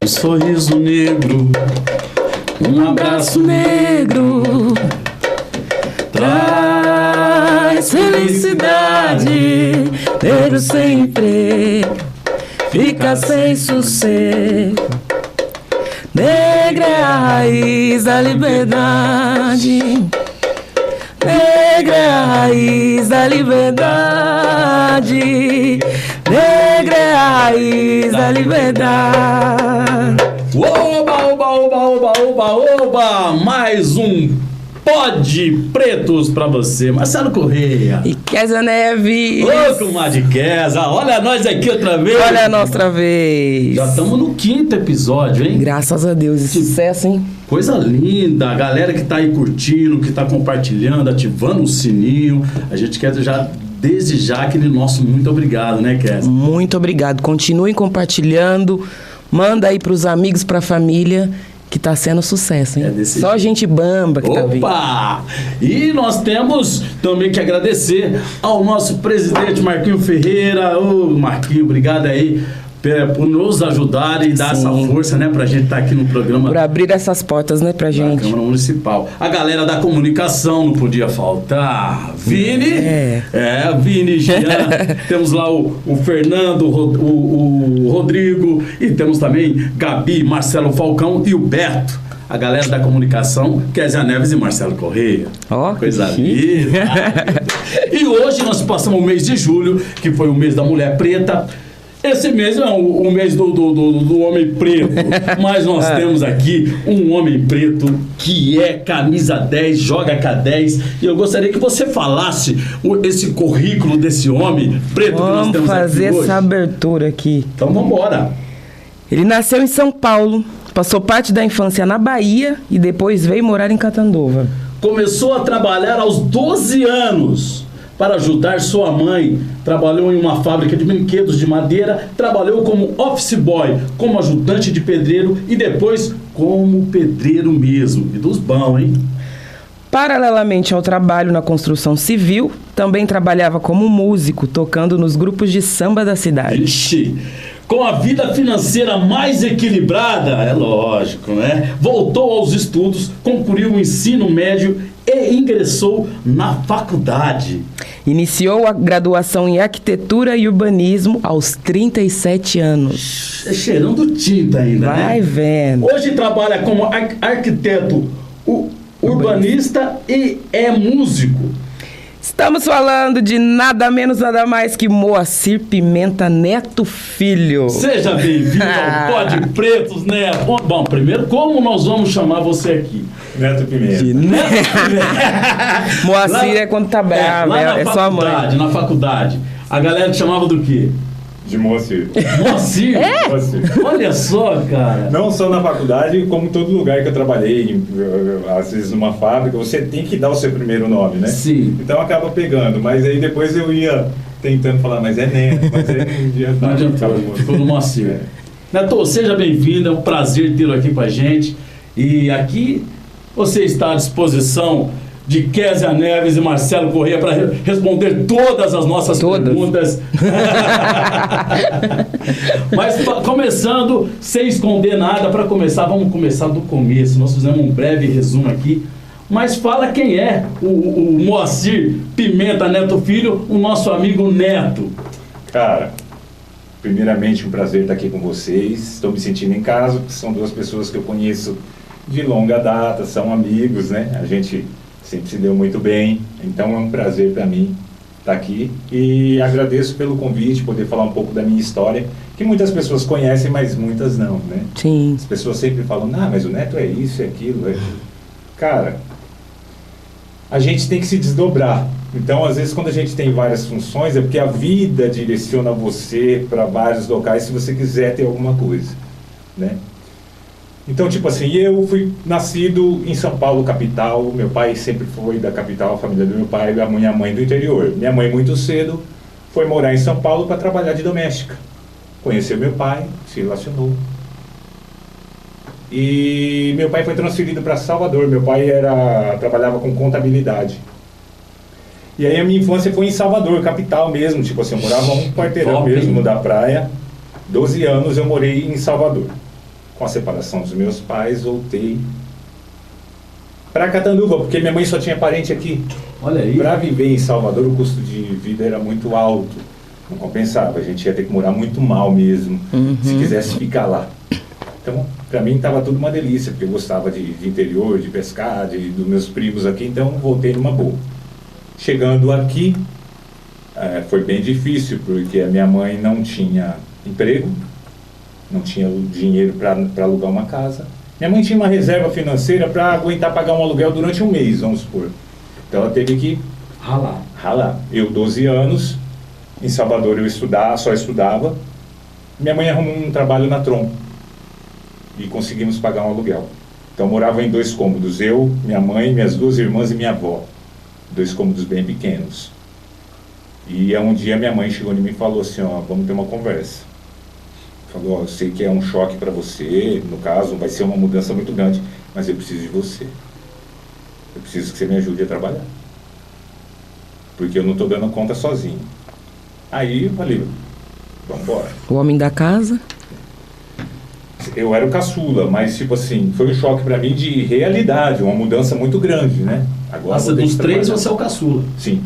sorriso negro, um abraço negro, traz felicidade. Negro sempre fica sem sossego. Negra é a raiz da liberdade. Negra é a raiz da liberdade. Negra é a raiz da liberdade. Oba, oba, oba, oba, oba, oba! Mais um Pod Pretos pra você, Marcelo Correia e Kézia Neves. Ô, comadre Kézia, olha nós aqui outra vez. Olha nós outra vez. Já estamos no 5º episódio, hein? Graças a Deus, esse sucesso, hein? Coisa linda, a galera que tá aí curtindo, que tá compartilhando, ativando o sininho. A gente quer já, desde já, aquele nosso muito obrigado, né, Kézia? Muito obrigado. Continuem compartilhando, manda aí pros amigos, pra família, que tá sendo sucesso, hein? Só jeito. Gente bamba que tá vindo. Opa! E nós temos também que agradecer ao nosso presidente Marquinho Ferreira. Ô, Marquinho, obrigado aí por nos ajudar e dar essa força, né, pra gente estar aqui no programa. Por abrir essas portas, né, pra gente. Câmara Municipal. A galera da comunicação não podia faltar. Vini. Vini e Jean. Temos lá o Fernando, o Rodrigo. E temos também Gabi, Marcelo Falcão e o Beto. A galera da comunicação, Kézia Neves e Marcelo Correia. Ó, coisa linda. E hoje nós passamos o mês de julho, que foi o mês da Mulher Preta. Esse mês é o mês do homem preto, mas nós temos aqui um homem preto que é camisa 10, joga K10, e eu gostaria que você falasse esse currículo desse homem preto que nós temos aqui hoje. Vamos fazer essa abertura aqui. Então vamos embora. Ele nasceu em São Paulo, passou parte da infância na Bahia e depois veio morar em Catanduva. Começou a trabalhar aos 12 anos. Para ajudar sua mãe, trabalhou em uma fábrica de brinquedos de madeira, trabalhou como office boy, como ajudante de pedreiro e depois como pedreiro mesmo. E dos bons, hein? Paralelamente ao trabalho na construção civil, também trabalhava como músico, tocando nos grupos de samba da cidade. Ixi! Com a vida financeira mais equilibrada, é lógico, né? Voltou aos estudos, concluiu o ensino médio e ingressou na faculdade. Iniciou a graduação em arquitetura e urbanismo aos 37 anos. É cheirando tinta ainda, né? Vai vendo. Hoje trabalha como arquiteto urbanista e é músico. Estamos falando de nada menos, nada mais que Moacir Pimenta Neto Filho. Seja bem-vindo ao Pod Pretos, Neto. Bom, primeiro, como nós vamos chamar você aqui? Neto Pimenta. Moacir é quando tá bravo, é sua mãe. Na faculdade, a galera te chamava do quê? De Moacir. Moacir? É? Moacir. Olha só, cara. Não só na faculdade, como todo lugar que eu trabalhei, às vezes numa fábrica, você tem que dar o seu primeiro nome, né? Sim. Então acaba pegando, mas aí depois eu ia tentando falar, mas é Neto, mas aí não adiantou, ficou no Moacir. Neto, seja bem-vindo, é um prazer tê-lo aqui com a gente. E aqui você está à disposição de Kézia Neves e Marcelo Correia para responder todas as nossas perguntas. Mas começando, sem esconder nada, para começar, vamos começar do começo. Nós fizemos um breve resumo aqui. Mas fala quem é o Moacir Pimenta Neto Filho, o nosso amigo Neto. Cara, primeiramente um prazer estar aqui com vocês. Estou me sentindo em casa, porque são duas pessoas que eu conheço de longa data, são amigos, né? A gente sempre se deu muito bem, então é um prazer para mim estar aqui e agradeço pelo convite, poder falar um pouco da minha história, que muitas pessoas conhecem, mas muitas não, né? Sim. As pessoas sempre falam, mas o Neto é isso, é aquilo, é... Cara, a gente tem que se desdobrar. Então, às vezes, quando a gente tem várias funções, é porque a vida direciona você para vários locais se você quiser ter alguma coisa, né? Então, tipo assim, eu fui nascido em São Paulo, capital. Meu pai sempre foi da capital, a família do meu pai, a minha mãe do interior. Minha mãe, muito cedo, foi morar em São Paulo para trabalhar de doméstica. Conheceu meu pai, se relacionou. E meu pai foi transferido para Salvador. Meu pai trabalhava com contabilidade. E aí a minha infância foi em Salvador, capital mesmo. Tipo assim, eu morava um quarteirão mesmo da praia. 12 anos eu morei em Salvador. Com a separação dos meus pais, voltei para Catanduva, porque minha mãe só tinha parente aqui. Olha aí. Para viver em Salvador, o custo de vida era muito alto. Não compensava, a gente ia ter que morar muito mal mesmo, se quisesse ficar lá. Então, para mim estava tudo uma delícia, porque eu gostava de interior, de pescar, dos meus primos aqui, então voltei numa boa. Chegando aqui, foi bem difícil, porque a minha mãe não tinha emprego, não tinha dinheiro para alugar uma casa. Minha mãe tinha uma reserva financeira para aguentar pagar um aluguel durante um mês, vamos supor. Então ela teve que ralar. Eu, 12 anos, em Salvador eu só estudava. Minha mãe arrumou um trabalho na Tron e conseguimos pagar um aluguel. Então morava em 2 cômodos, eu, minha mãe, minhas 2 irmãs e minha avó. 2 cômodos bem pequenos. E um dia minha mãe chegou em mim e falou assim, ó, vamos ter uma conversa. Falou, ó, eu sei que é um choque para você, no caso vai ser uma mudança muito grande, mas eu preciso de você. Eu preciso que você me ajude a trabalhar. Porque eu não estou dando conta sozinho. Aí eu falei, vamos embora. O homem da casa? Eu era o caçula, mas tipo assim, foi um choque para mim de realidade, uma mudança muito grande, né? Agora Nossa, dos 3 você é o caçula. Sim.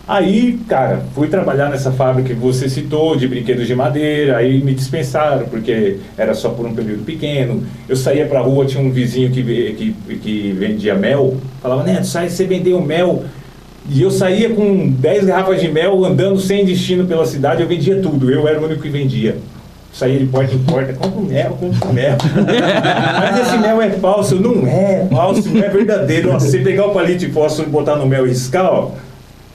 Aí, cara, fui trabalhar nessa fábrica que você citou, de brinquedos de madeira, aí me dispensaram, porque era só por um período pequeno. Eu saía pra rua, tinha um vizinho que vendia mel, falava, Neto, sai, você vendeu mel. E eu saía com 10 garrafas de mel, andando sem destino pela cidade, eu vendia tudo, eu era o único que vendia. Saía de porta em porta, compra mel. Mas esse mel é falso. Não é falso, não é verdadeiro. Ó, se você pegar o palito de fósforo e botar no mel e riscar, ó,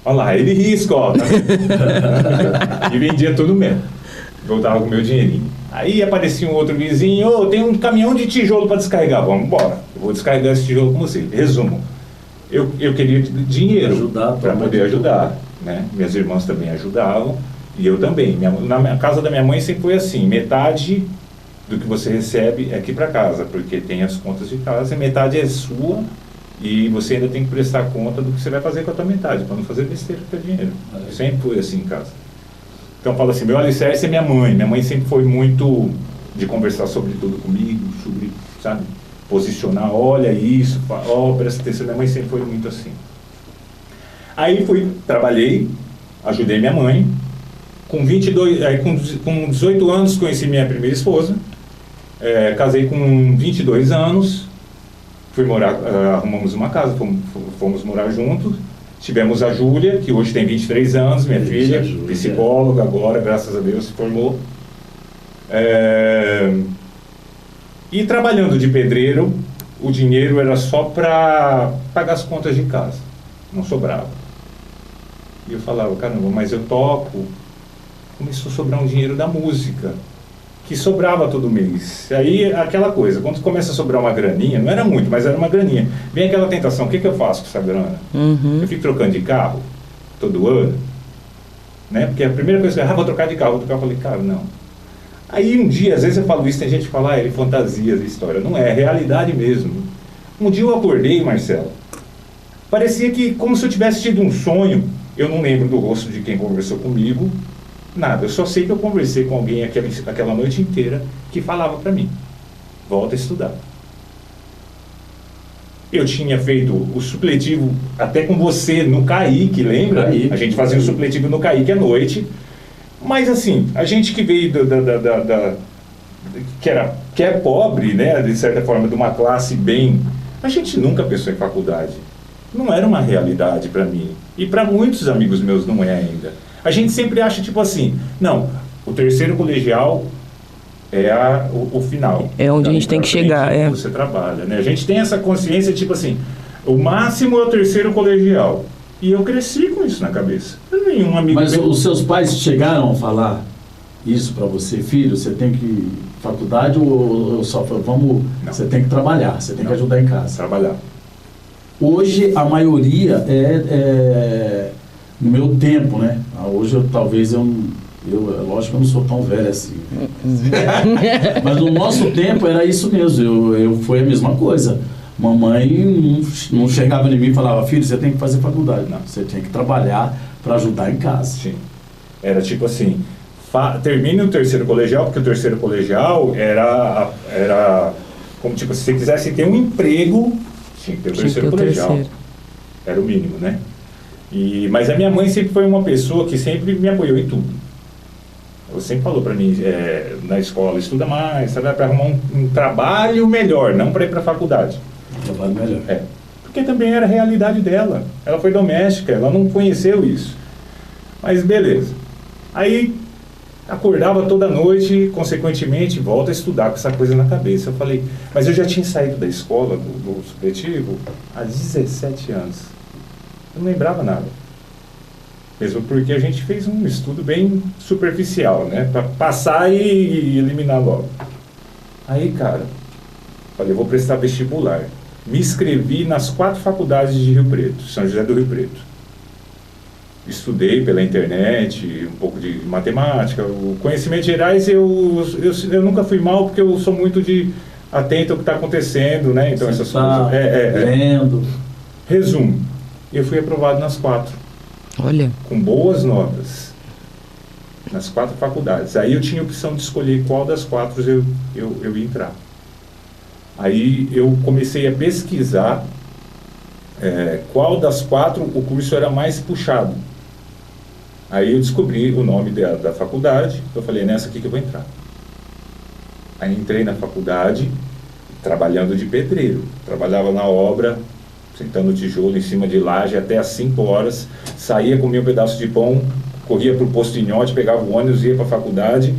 olha lá, ele risca, ó. Tá vendo? E vendia tudo mesmo. Voltava com o meu dinheirinho. Aí aparecia um outro vizinho, ô, tem um caminhão de tijolo para descarregar, vamos embora. Eu vou descarregar esse tijolo com você. Resumo, eu queria dinheiro para poder ajudar, né? Minhas irmãs também ajudavam. E eu também. Na casa da minha mãe sempre foi assim, metade do que você recebe é aqui para casa, porque tem as contas de casa, e metade é sua, e você ainda tem que prestar conta do que você vai fazer com a tua metade, para não fazer besteira com o teu dinheiro. Sempre foi assim em casa. Então eu falo assim, meu alicerce é minha mãe. Minha mãe sempre foi muito de conversar sobre tudo comigo, sobre, sabe, posicionar, olha isso, ó, presta atenção. Minha mãe sempre foi muito assim. Aí trabalhei, ajudei minha mãe. Com 18 anos conheci minha primeira esposa, casei com 22 anos, fui morar, arrumamos uma casa, fomos morar juntos, tivemos a Júlia, que hoje tem 23 anos, minha filha, psicóloga agora, graças a Deus, se formou. E trabalhando de pedreiro, o dinheiro era só para pagar as contas de casa, não sobrava. E eu falava, caramba, mas eu toco. Começou a sobrar um dinheiro da música, que sobrava todo mês. Aí, aquela coisa, quando começa a sobrar uma graninha, não era muito, mas era uma graninha, vem aquela tentação, o que eu faço com essa grana? Eu fico trocando de carro todo ano, né? Porque a primeira coisa que eu vou trocar de carro, eu falei, cara, não. Aí um dia, às vezes eu falo isso, tem gente que fala, ele fantasia a história. Não é realidade mesmo. Um dia eu acordei, Marcelo, parecia que como se eu tivesse tido um sonho, eu não lembro do rosto de quem conversou comigo, nada, eu só sei que eu conversei com alguém aquela noite inteira que falava para mim, volta a estudar. Eu tinha feito o supletivo até com você no Caique, lembra? A gente fazia o supletivo no Caique à noite, mas assim, a gente que veio que é pobre, né, de certa forma, de uma classe bem, a gente nunca pensou em faculdade. Não era uma realidade para mim, e para muitos amigos meus não é ainda. A gente sempre acha, tipo assim, não, o terceiro colegial é o final. É onde a gente tem que chegar, Você trabalha, né? A gente tem essa consciência, tipo assim, o máximo é o terceiro colegial. E eu cresci com isso na cabeça. Nenhum amigo... Mas os seus pais chegaram a falar isso para você, filho, você tem que ir faculdade ou só vamos... Não. Você tem que trabalhar, você tem que ajudar em casa. Trabalhar. Hoje a maioria no meu tempo, né? Hoje lógico que eu não sou tão velho assim. Mas no nosso tempo era isso mesmo, foi a mesma coisa. Mamãe não chegava em mim e falava, filho, você tem que fazer faculdade. Não, você tem que trabalhar para ajudar em casa. Sim. Era tipo assim, termine o terceiro colegial, porque o terceiro colegial era como tipo, se você quisesse ter um emprego, tinha que ter o terceiro colegial. Era o mínimo, né? Mas a minha mãe sempre foi uma pessoa que sempre me apoiou em tudo. Ela sempre falou para mim, na escola, estuda mais, sabe, para arrumar um trabalho melhor, não para ir para a faculdade. Um trabalho melhor. Porque também era a realidade dela. Ela foi doméstica, ela não conheceu isso. Mas beleza. Aí acordava toda noite e, consequentemente, volta a estudar com essa coisa na cabeça. Eu falei, mas eu já tinha saído da escola, do supletivo, há 17 anos. Eu não lembrava nada. Mesmo porque a gente fez um estudo bem superficial, né? Para passar e eliminar logo. Aí, cara, falei, eu vou prestar vestibular. Me inscrevi nas 4 faculdades de Rio Preto, São José do Rio Preto. Estudei pela internet, um pouco de matemática, o conhecimentos gerais eu nunca fui mal porque eu sou muito atento ao que está acontecendo, né? Então essas coisas. Vendo. Resumo, eu fui aprovado nas 4. Olha. Com boas notas. Nas 4 faculdades. Aí eu tinha a opção de escolher qual das 4 eu ia entrar. Aí eu comecei a pesquisar qual das 4 o curso era mais puxado. Aí eu descobri o nome da faculdade, eu falei, nessa aqui que eu vou entrar. Aí entrei na faculdade, trabalhando de pedreiro. Trabalhava na obra, sentando tijolo em cima de laje até às 5 horas, saía, comia um pedaço de pão, corria para o posto Inhote, pegava o ônibus, ia para a faculdade,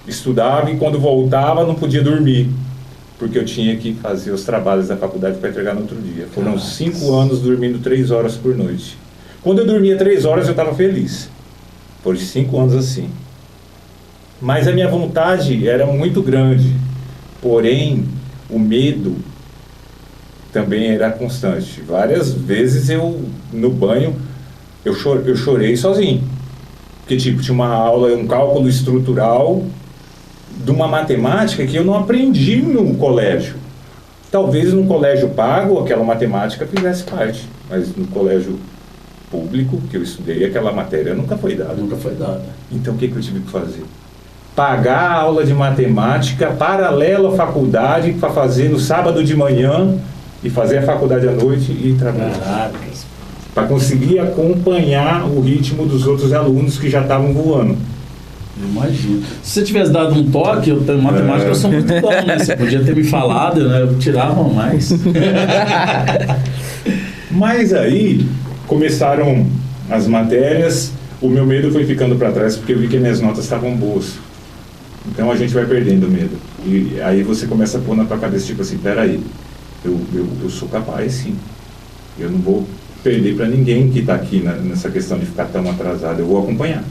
estudava e quando voltava não podia dormir, porque eu tinha que fazer os trabalhos da faculdade para entregar no outro dia. Foram 5 anos dormindo 3 horas por noite. Quando eu dormia 3 horas eu estava feliz, por 5 anos assim. Mas a minha vontade era muito grande, porém o medo também era constante. Várias vezes no banho, eu chorei sozinho. Porque tipo, tinha uma aula, um cálculo estrutural de uma matemática que eu não aprendi no colégio. Talvez num colégio pago aquela matemática fizesse parte, mas no colégio público que eu estudei, aquela matéria nunca foi dada. Nunca foi dada. Então o que eu tive que fazer? Pagar a aula de matemática paralelo à faculdade para fazer no sábado de manhã e fazer a faculdade à noite e trabalhar. Caracas. Para conseguir acompanhar o ritmo dos outros alunos que já estavam voando. Imagina. Se você tivesse dado um toque, eu tenho matemática, eu sou muito bom, né? Você podia ter me falado, né? Eu tirava mais. Mas aí começaram as matérias, o meu medo foi ficando para trás porque eu vi que minhas notas estavam boas. Então a gente vai perdendo o medo. E aí você começa a pôr na tua cabeça, tipo assim, peraí, eu sou capaz sim. Eu não vou perder para ninguém que está aqui nessa questão de ficar tão atrasado, eu vou acompanhar.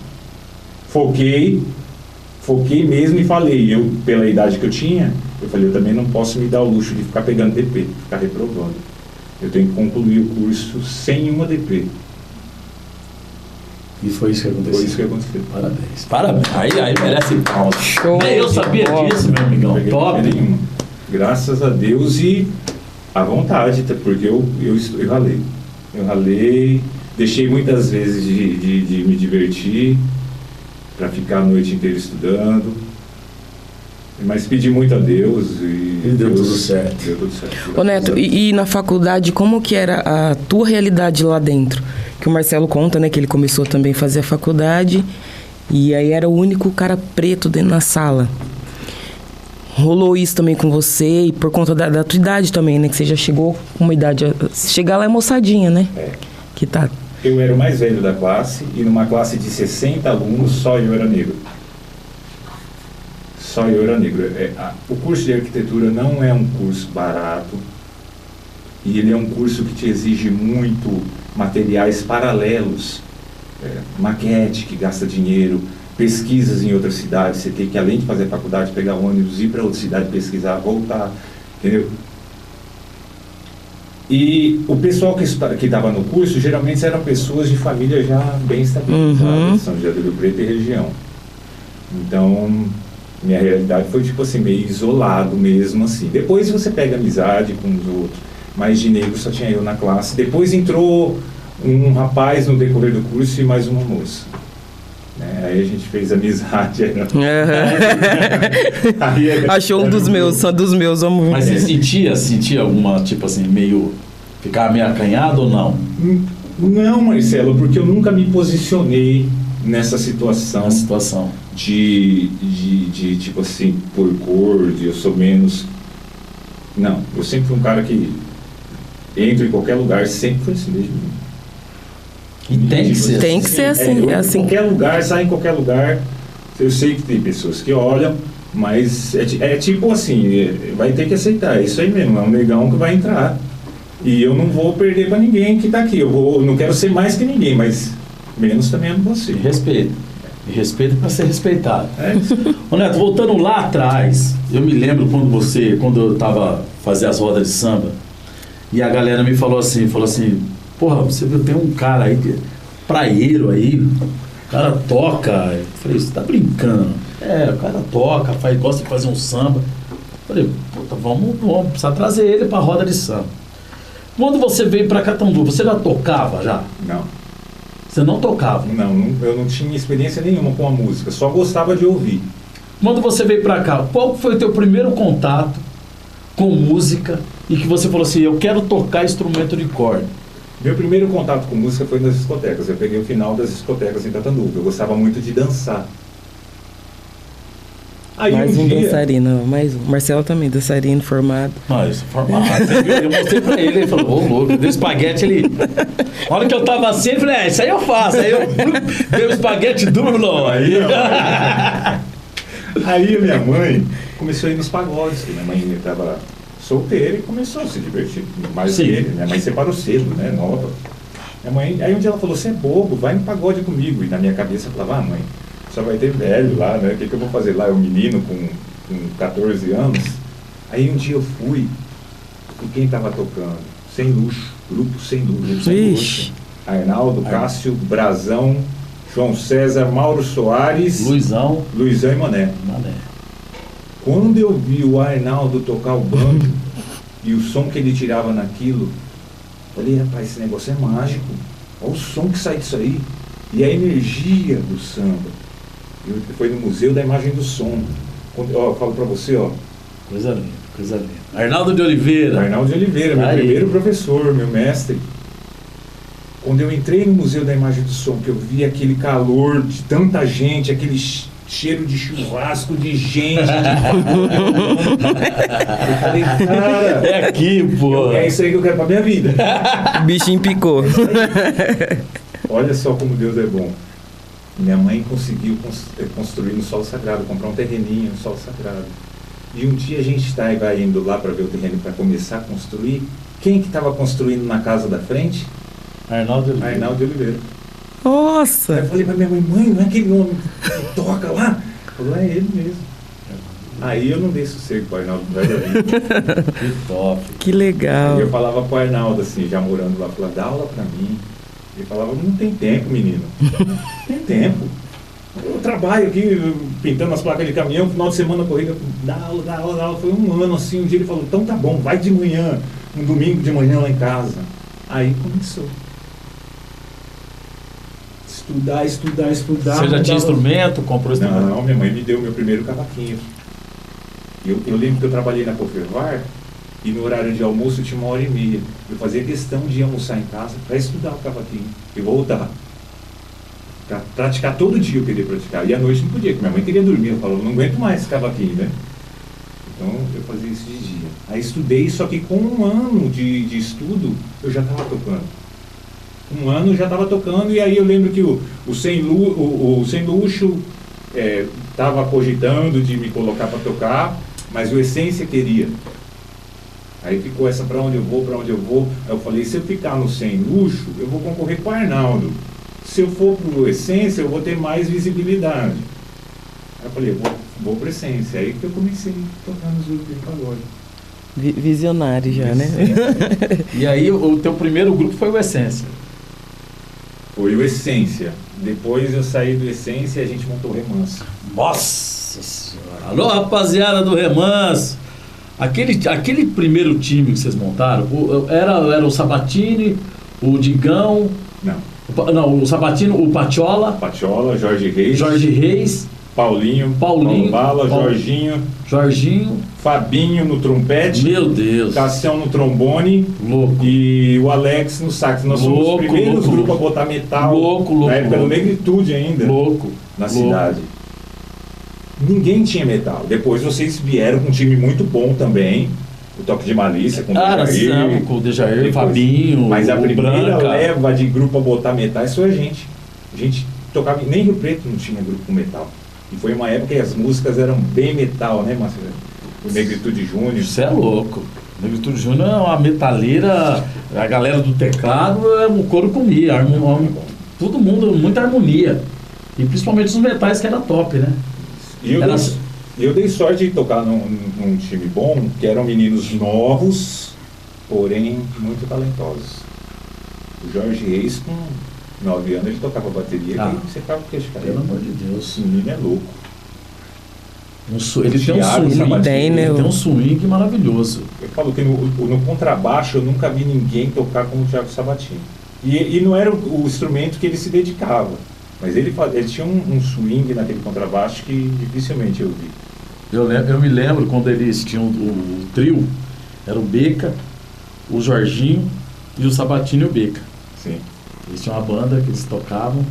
Foquei mesmo e falei, pela idade que eu tinha, eu falei, eu também não posso me dar o luxo de ficar pegando DP, ficar reprovando. Eu tenho que concluir o curso sem uma DP. E foi isso que aconteceu. Foi isso que aconteceu. Parabéns. Parabéns. Aí merece palmas. Show. Nem eu sabia disso, meu amigão. Top. Nenhuma. Graças a Deus e à vontade, porque eu ralei. Eu ralei, deixei muitas vezes de me divertir para ficar a noite inteira estudando, mas pedi muito a Deus e deu tudo certo. Deu tudo certo. Ô Neto, e na faculdade, como que era a tua realidade lá dentro? Que o Marcelo conta, né, que ele começou também a fazer a faculdade e aí era o único cara preto dentro da sala. Rolou isso também com você e por conta da tua idade também, né? Que você já chegou com uma idade... Chegar lá é moçadinha, né? Que tá... Eu era o mais velho da classe e numa classe de 60 alunos, só eu era negro. Só eu era negro. O curso de arquitetura não é um curso barato e ele é um curso que te exige muito materiais paralelos. Maquete, que gasta dinheiro, pesquisas em outras cidades, você tem que, além de fazer faculdade, pegar ônibus, ir para outra cidade, pesquisar, voltar, entendeu? E o pessoal que estava no curso, geralmente eram pessoas de família já bem estabilizadas, São José do Rio Preto e região. Então, minha realidade foi tipo assim, meio isolado mesmo assim. Depois você pega amizade com os outros, mas de negro só tinha eu na classe. Depois entrou um rapaz no decorrer do curso e mais uma moça. né? Aí a gente fez amizade. Achou um dos meus, só dos meus. Vamos... Mas você sentia alguma, tipo assim, meio... Ficar meio acanhado ou não? Não, Marcelo, porque eu nunca me posicionei nessa situação. De tipo assim, por cor, de eu sou menos... Não, eu sempre fui um cara que entra em qualquer lugar, sempre foi assim desde mim. E tem que ser. Tem que ser assim. Em qualquer lugar, sai em qualquer lugar. Eu sei que tem pessoas que olham, mas é tipo assim, vai ter que aceitar. É isso aí mesmo, é um negão que vai entrar. E eu não vou perder pra ninguém que tá aqui. Eu não quero ser mais que ninguém, mas menos também não você. Respeito. E respeito para ser respeitado. Ô Neto, voltando lá atrás, eu me lembro quando eu tava fazendo as rodas de samba, e a galera me falou assim, porra, você viu, tem um cara aí, praieiro aí, o cara toca. Eu falei, você tá brincando? O cara toca, gosta de fazer um samba. Eu falei, puta, vamos precisar trazer ele pra roda de samba. Quando você veio pra Catanduva, você já tocava já? Não. Você não tocava? Não, eu não tinha experiência nenhuma com a música, só gostava de ouvir. Quando você veio pra cá, qual foi o teu primeiro contato com música e que você falou assim, eu quero tocar instrumento de corda? Meu primeiro contato com música foi nas discotecas. Eu peguei o final das discotecas em Catanduva. Eu gostava muito de dançar. Aí mais um um dia... dançarino, mais um. Marcelo também, dançarino, formado. Isso, formado. Eu mostrei pra ele falou, ô louco, deu espaguete ali. A hora que eu tava assim, eu falei, isso aí eu faço. Aí eu dei um espaguete duplo. Aí minha mãe começou a ir nos pagodes. Minha mãe estava solteira e começou a se divertir mais que ele. Minha mãe separou cedo, né, nova. Minha mãe, aí um dia ela falou, você é bobo, vai no pagode comigo. E na minha cabeça eu falava, mãe, só vai ter velho lá, né? O que eu vou fazer lá? Eu menino com 14 anos. Aí um dia eu fui, e quem estava tocando? Sem Luxo, grupo Sem Luxo. Sem Luxo. Arnaldo, Cássio, Brazão, João César, Mauro Soares, Luizão e Mané. Quando eu vi o Arnaldo tocar o banjo e o som que ele tirava naquilo, falei, rapaz, esse negócio é mágico. Olha o som que sai disso aí. E a energia do samba. Foi no Museu da Imagem do Som. Eu falo pra você, ó. Coisa linda. Arnaldo de Oliveira, meu primeiro professor, meu mestre. Quando eu entrei no Museu da Imagem do Som, que eu vi aquele calor de tanta gente, aquele cheiro de churrasco, de gente. Eu falei, cara... É aqui, pô. É isso aí que eu quero pra minha vida. O bichinho picou. Olha só como Deus é bom. Minha mãe conseguiu construir no Solo Sagrado, comprar um terreninho no Solo Sagrado. E um dia a gente vai indo lá para ver o terreno para começar a construir. Quem que estava construindo na casa da frente? Arnaldo de Oliveira. Nossa! Aí eu falei para minha mãe, não é aquele homem que toca lá? Falou, é ele mesmo. Aí eu não dei sossego para o Arnaldo. Que top. Que legal. Aí eu falava para o Arnaldo, assim, já morando lá, falava, dá aula para mim. Ele falava, não tem tempo, menino. Não tem tempo. Eu trabalho aqui, pintando as placas de caminhão, final de semana corrida, dá aula. Foi um ano assim, um dia ele falou, então tá bom, vai de manhã, um domingo de manhã lá em casa. Aí começou. Estudar. Você já tinha instrumento, comprou instrumento? Não, minha mãe me deu meu primeiro cavaquinho. Eu lembro que eu trabalhei na Cofervar e no horário de almoço tinha 1h30. Eu fazia questão de almoçar em casa para estudar o cavaquinho e voltar. Pra praticar todo dia eu queria praticar. E à noite não podia, porque minha mãe queria dormir. Eu falava, não aguento mais esse cavaquinho, né? Então eu fazia isso de dia. Aí estudei, só que com um ano de estudo eu já estava tocando. Um ano eu já estava tocando, e aí eu lembro que o Sem Luxo estava cogitando de me colocar para tocar, mas o Essência queria. Aí ficou essa para onde eu vou. Aí eu falei, se eu ficar no Sem Luxo, eu vou concorrer com o Arnaldo. Se eu for pro Essência, eu vou ter mais visibilidade. Aí eu falei, vou pro Essência. Aí que eu comecei a tocar nos grupos de pagode. Visionário já, né? E aí o teu primeiro grupo foi o Essência? Foi o Essência. Depois eu saí do Essência e a gente montou o Remanso. Nossa Senhora! Alô, rapaziada do Remanso! Aquele primeiro time que vocês montaram, era o Sabatini, o Digão... Não. Não, o Sabatino, o Patiola, Jorge Reis, Paulinho, Paulo Bala, Jorginho, Fabinho no trompete, meu Deus, Cassião no trombone, louco, e o Alex no sax. Nós somos os primeiros grupos a botar metal, na época do Negritude ainda, na cidade. Ninguém tinha metal. Depois vocês vieram com um time muito bom também, o Toque de Malícia, com o Dejair, Fabinho, mas a primeira Branca. leva de grupo a botar metal isso foi a gente. A gente tocava, nem Rio Preto não tinha grupo com metal. E foi uma época que as músicas eram bem metal, né, Marcelo? O Negritude Júnior. Isso é louco. O Negritude Júnior é uma metaleira, a galera do teclado, o couro comia, todo mundo, muita harmonia. E principalmente os metais que era top, né? E eu dei sorte de tocar num time bom, que eram meninos novos, porém muito talentosos. O Jorge Reis, com 9 anos, ele tocava bateria, que você ficava com queixo, cara. Pelo amor de Deus. Esse menino é louco. Ele tem um swing maravilhoso. Eu falo que no contrabaixo eu nunca vi ninguém tocar como o Thiago Sabatini. E não era o instrumento que ele se dedicava, mas ele tinha um swing naquele contrabaixo que dificilmente eu vi. Eu me lembro quando eles tinham o trio, era o Beca, o Jorginho e o Sabatini e o Beca. Sim. Eles tinham uma banda que eles tocavam,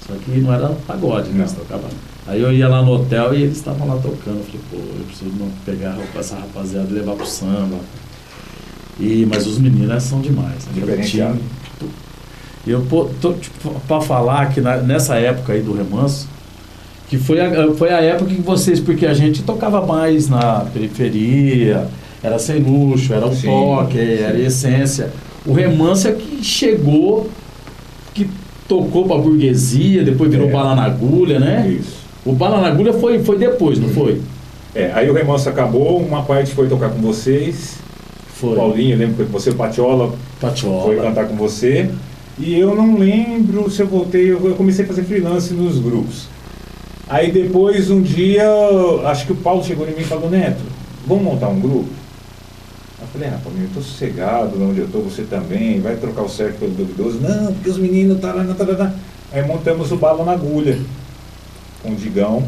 só que não era pagode, né? Eles tocavam. Aí eu ia lá no hotel e eles estavam lá tocando. Eu falei, pô, eu preciso pegar essa rapaziada e levar pro samba. Mas os meninos são demais. Diferenciado. E eu tô pra falar que nessa época aí do Remanso, que foi a época que vocês, porque a gente tocava mais na periferia, era sem luxo, era o toque, era a essência. O Remanso é que chegou, que tocou pra burguesia, depois virou Bala na Agulha, né? Isso. O Bala na Agulha foi depois, não foi? Aí o Remanso acabou, uma parte foi tocar com vocês. Foi. O Paulinho, lembro que você, o Patiola foi cantar com você. E eu não lembro se eu voltei, eu comecei a fazer freelance nos grupos. Aí depois, um dia, acho que o Paulo chegou em mim e falou, Neto, vamos montar um grupo? Eu falei, Paulinho, eu tô sossegado onde eu tô, você também, vai trocar o certo pelo duvidoso. Não, porque os meninos Aí montamos o Bala na Agulha, com o Digão.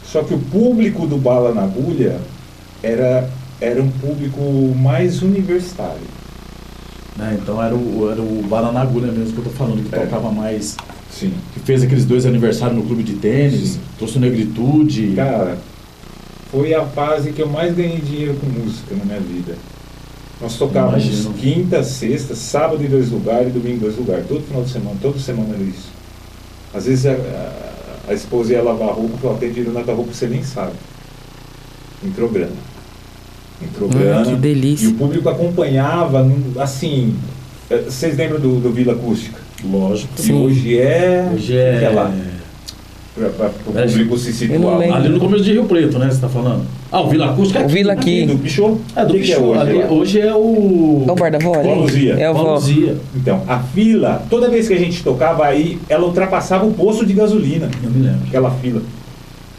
Só que o público do Bala na Agulha era um público mais universitário. Então era o Bala na Agulha mesmo que eu tô falando, que tocava mais. Sim. Que fez aqueles 2 aniversários no clube de tênis, trouxe o Negritude. Cara, foi a fase que eu mais ganhei dinheiro com música na minha vida. Nós tocávamos quinta, sexta, sábado em 2 lugares e domingo em 2 lugares. Todo final de semana, toda semana era isso. Às vezes a esposa ia lavar a roupa, falou, tem dinheiro na tua roupa, você nem sabe. Entrou grana. Que delícia. E o público acompanhava, assim, vocês lembram do Vila Acústica? Lógico. E hoje é lá. Para o público se situar. Ali no começo de Rio Preto, né? Você está falando? O Vila Acústica. O Vila aqui. Do Bichô? Do Bichô. Hoje é o... É o Bar da Vó, né? É o Vó. Então, a fila, toda vez que a gente tocava aí, ela ultrapassava o posto de gasolina. Eu me lembro. Aquela fila.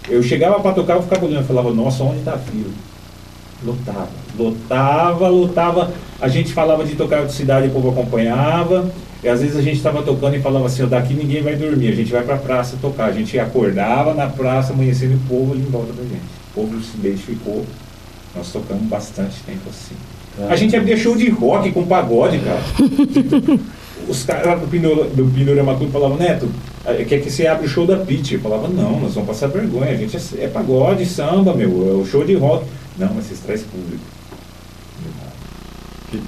Eu chegava para tocar, eu ficava olhando, falava, nossa, onde está a fila? Lotava. A gente falava de tocar de cidade, o povo acompanhava. E às vezes a gente estava tocando e falava assim, daqui ninguém vai dormir, a gente vai para a praça tocar. A gente acordava na praça, amanhecendo, e o povo ali em volta da gente. O povo se identificou. Nós tocamos bastante tempo assim. A gente abria show de rock com pagode, cara. Os caras do Pindorama Clube falavam, Neto, quer que você abra o show da Pitty? Eu falava, não, nós vamos passar vergonha, a gente é pagode, samba, é o show de rock. Não, mas vocês trazem público.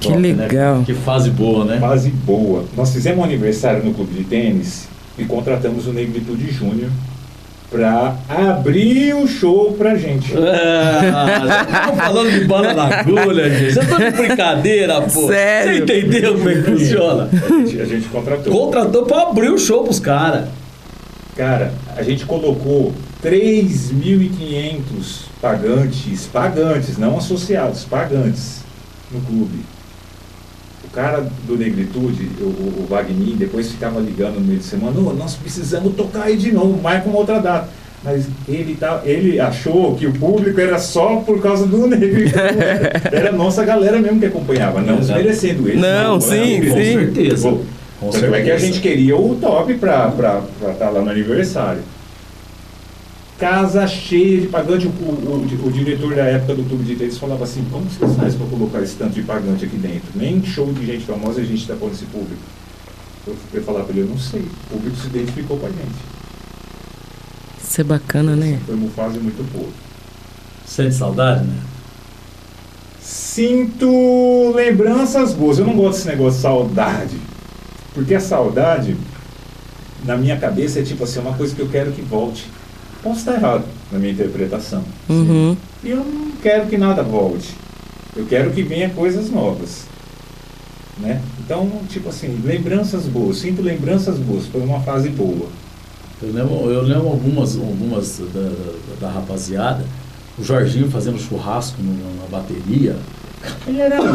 Que legal. Né? Que fase boa, né? Fase boa. Nós fizemos um aniversário no clube de tênis e contratamos o Negritude Júnior para abrir o show pra gente. Estamos falando de Bala na Agulha, gente. Você tá de brincadeira, pô. Sério? Você entendeu como é que funciona? A gente contratou. Contratou para abrir o show pros caras. Cara, a gente colocou 3.500 pagantes, não associados, pagantes, no clube. O cara do Negritude, o Wagner, depois ficava ligando no meio de semana, nós precisamos tocar aí de novo, marca uma outra data. Mas ele achou que o público era só por causa do Negritude. Era a nossa galera mesmo que acompanhava, não desmerecendo eles. Não, sim. Com certeza. Tanto certeza. é que a gente queria o top pra estar lá no aniversário. Casa cheia de pagante. O diretor da época do Clube de Tênis falava assim: como vocês fazem para colocar esse tanto de pagante aqui dentro? Nem show de gente famosa a gente está pondo esse público. Eu falava para ele: eu não sei. O público se identificou com a gente. Isso é bacana, né? Foi uma fase muito boa. Sente saudade, né? Sinto lembranças boas. Eu não gosto desse negócio de saudade. Porque a saudade, na minha cabeça, é tipo assim, uma coisa que eu quero que volte. Posso estar errado na minha interpretação. Uhum. E eu não quero que nada volte. Eu quero que venha coisas novas. Né? Então, tipo assim, lembranças boas. Sinto lembranças boas. Foi uma fase boa. Eu lembro algumas da rapaziada. O Jorginho fazendo churrasco na bateria. Ele era louco.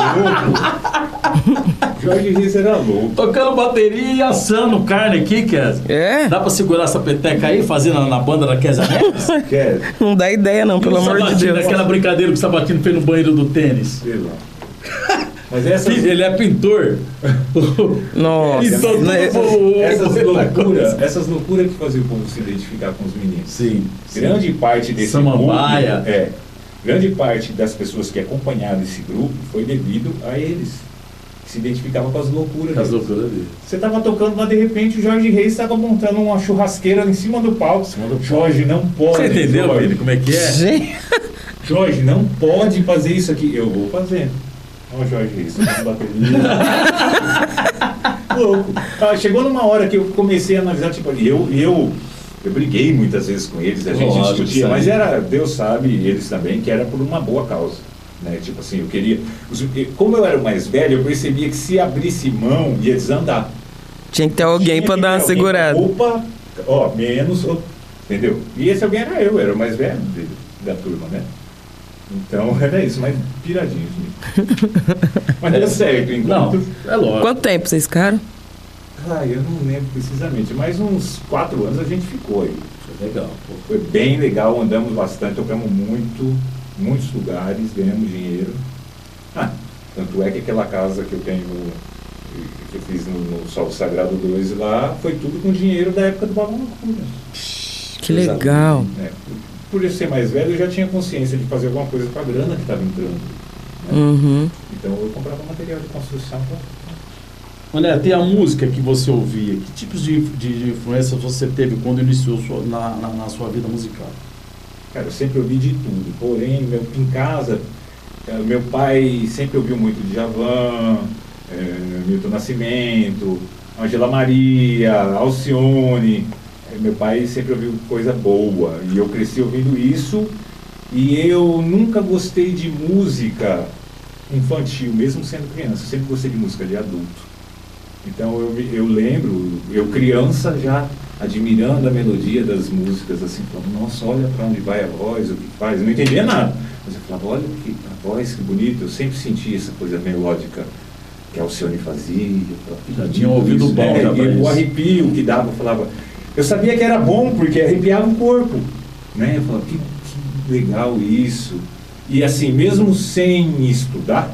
Jorge Reis era louco. Tocando bateria e assando carne aqui, Kézia. É? Dá pra segurar essa peteca aí, fazendo na banda da Kézia Neves? Quer? Não dá ideia não, pelo amor de Deus. Aquela brincadeira que o Sabatino fez no banheiro do tênis. Sei lá. Mas essas... Ele é pintor. Nossa. Então, Né? essas loucuras que faziam o povo se identificar com os meninos. Sim. Grande parte desse Samambaia. público, grande parte das pessoas que acompanharam esse grupo foi devido a eles. Que se identificavam com as loucuras Com as deles. loucuras dele. Você estava tocando lá, de repente o Jorge Reis estava montando uma churrasqueira em cima do palco. Jorge, não pode. Você entendeu, Jorge? Vini, como é que é? Gente. Jorge, não pode fazer isso aqui. Eu vou fazendo. Ó, Jorge Reis, tá com bateria. Louco. Chegou numa hora que eu comecei a analisar, tipo, eu briguei muitas vezes com eles, a gente Lógico, discutia, sim. mas era, Deus sabe, eles também, que era por uma boa causa. Né? Tipo assim, eu queria. Como eu era o mais velho, eu percebia que se abrisse mão, ia desandar. Tinha que ter alguém pra dar uma segurada. Opa, menos, entendeu? E esse alguém era eu, era o mais velho da turma, né? Então era isso, mas piradinho, gente. Mas deu certo, enquanto. Não, é lógico. Quanto tempo vocês ficaram? Eu não lembro precisamente, mas uns 4 anos a gente ficou aí. Foi legal, pô. Foi bem legal, andamos bastante, tocamos muitos lugares, ganhamos dinheiro. Tanto é que aquela casa que eu tenho, que eu fiz no Sol Sagrado 2 lá, foi tudo com dinheiro da época do Balão Loucura. Que legal. Por eu ser mais velho, eu já tinha consciência de fazer alguma coisa com a grana que estava entrando. Né? Uhum. Então eu comprava material de construção. André, tem a música que você ouvia. Que tipos de influência você teve quando iniciou na sua vida musical? Cara, eu sempre ouvi de tudo. Porém, em casa, meu pai sempre ouviu muito Djavan, Milton Nascimento, Angela Maria, Alcione. Meu pai sempre ouviu coisa boa. E eu cresci ouvindo isso. E eu nunca gostei de música infantil, mesmo sendo criança. Eu sempre gostei de música de adulto. Então eu lembro, eu criança já admirando a melodia das músicas, assim, falando, nossa, olha para onde vai a voz, o que faz. Eu não entendia nada. Mas eu falava, olha a voz, que bonito. Eu sempre senti essa coisa melódica que a Alcione fazia. Já tinha ouvido bom, já e o arrepio que dava, eu falava. Eu sabia que era bom, porque arrepiava o corpo. Né? Eu falava, que legal isso. E assim, mesmo sem estudar,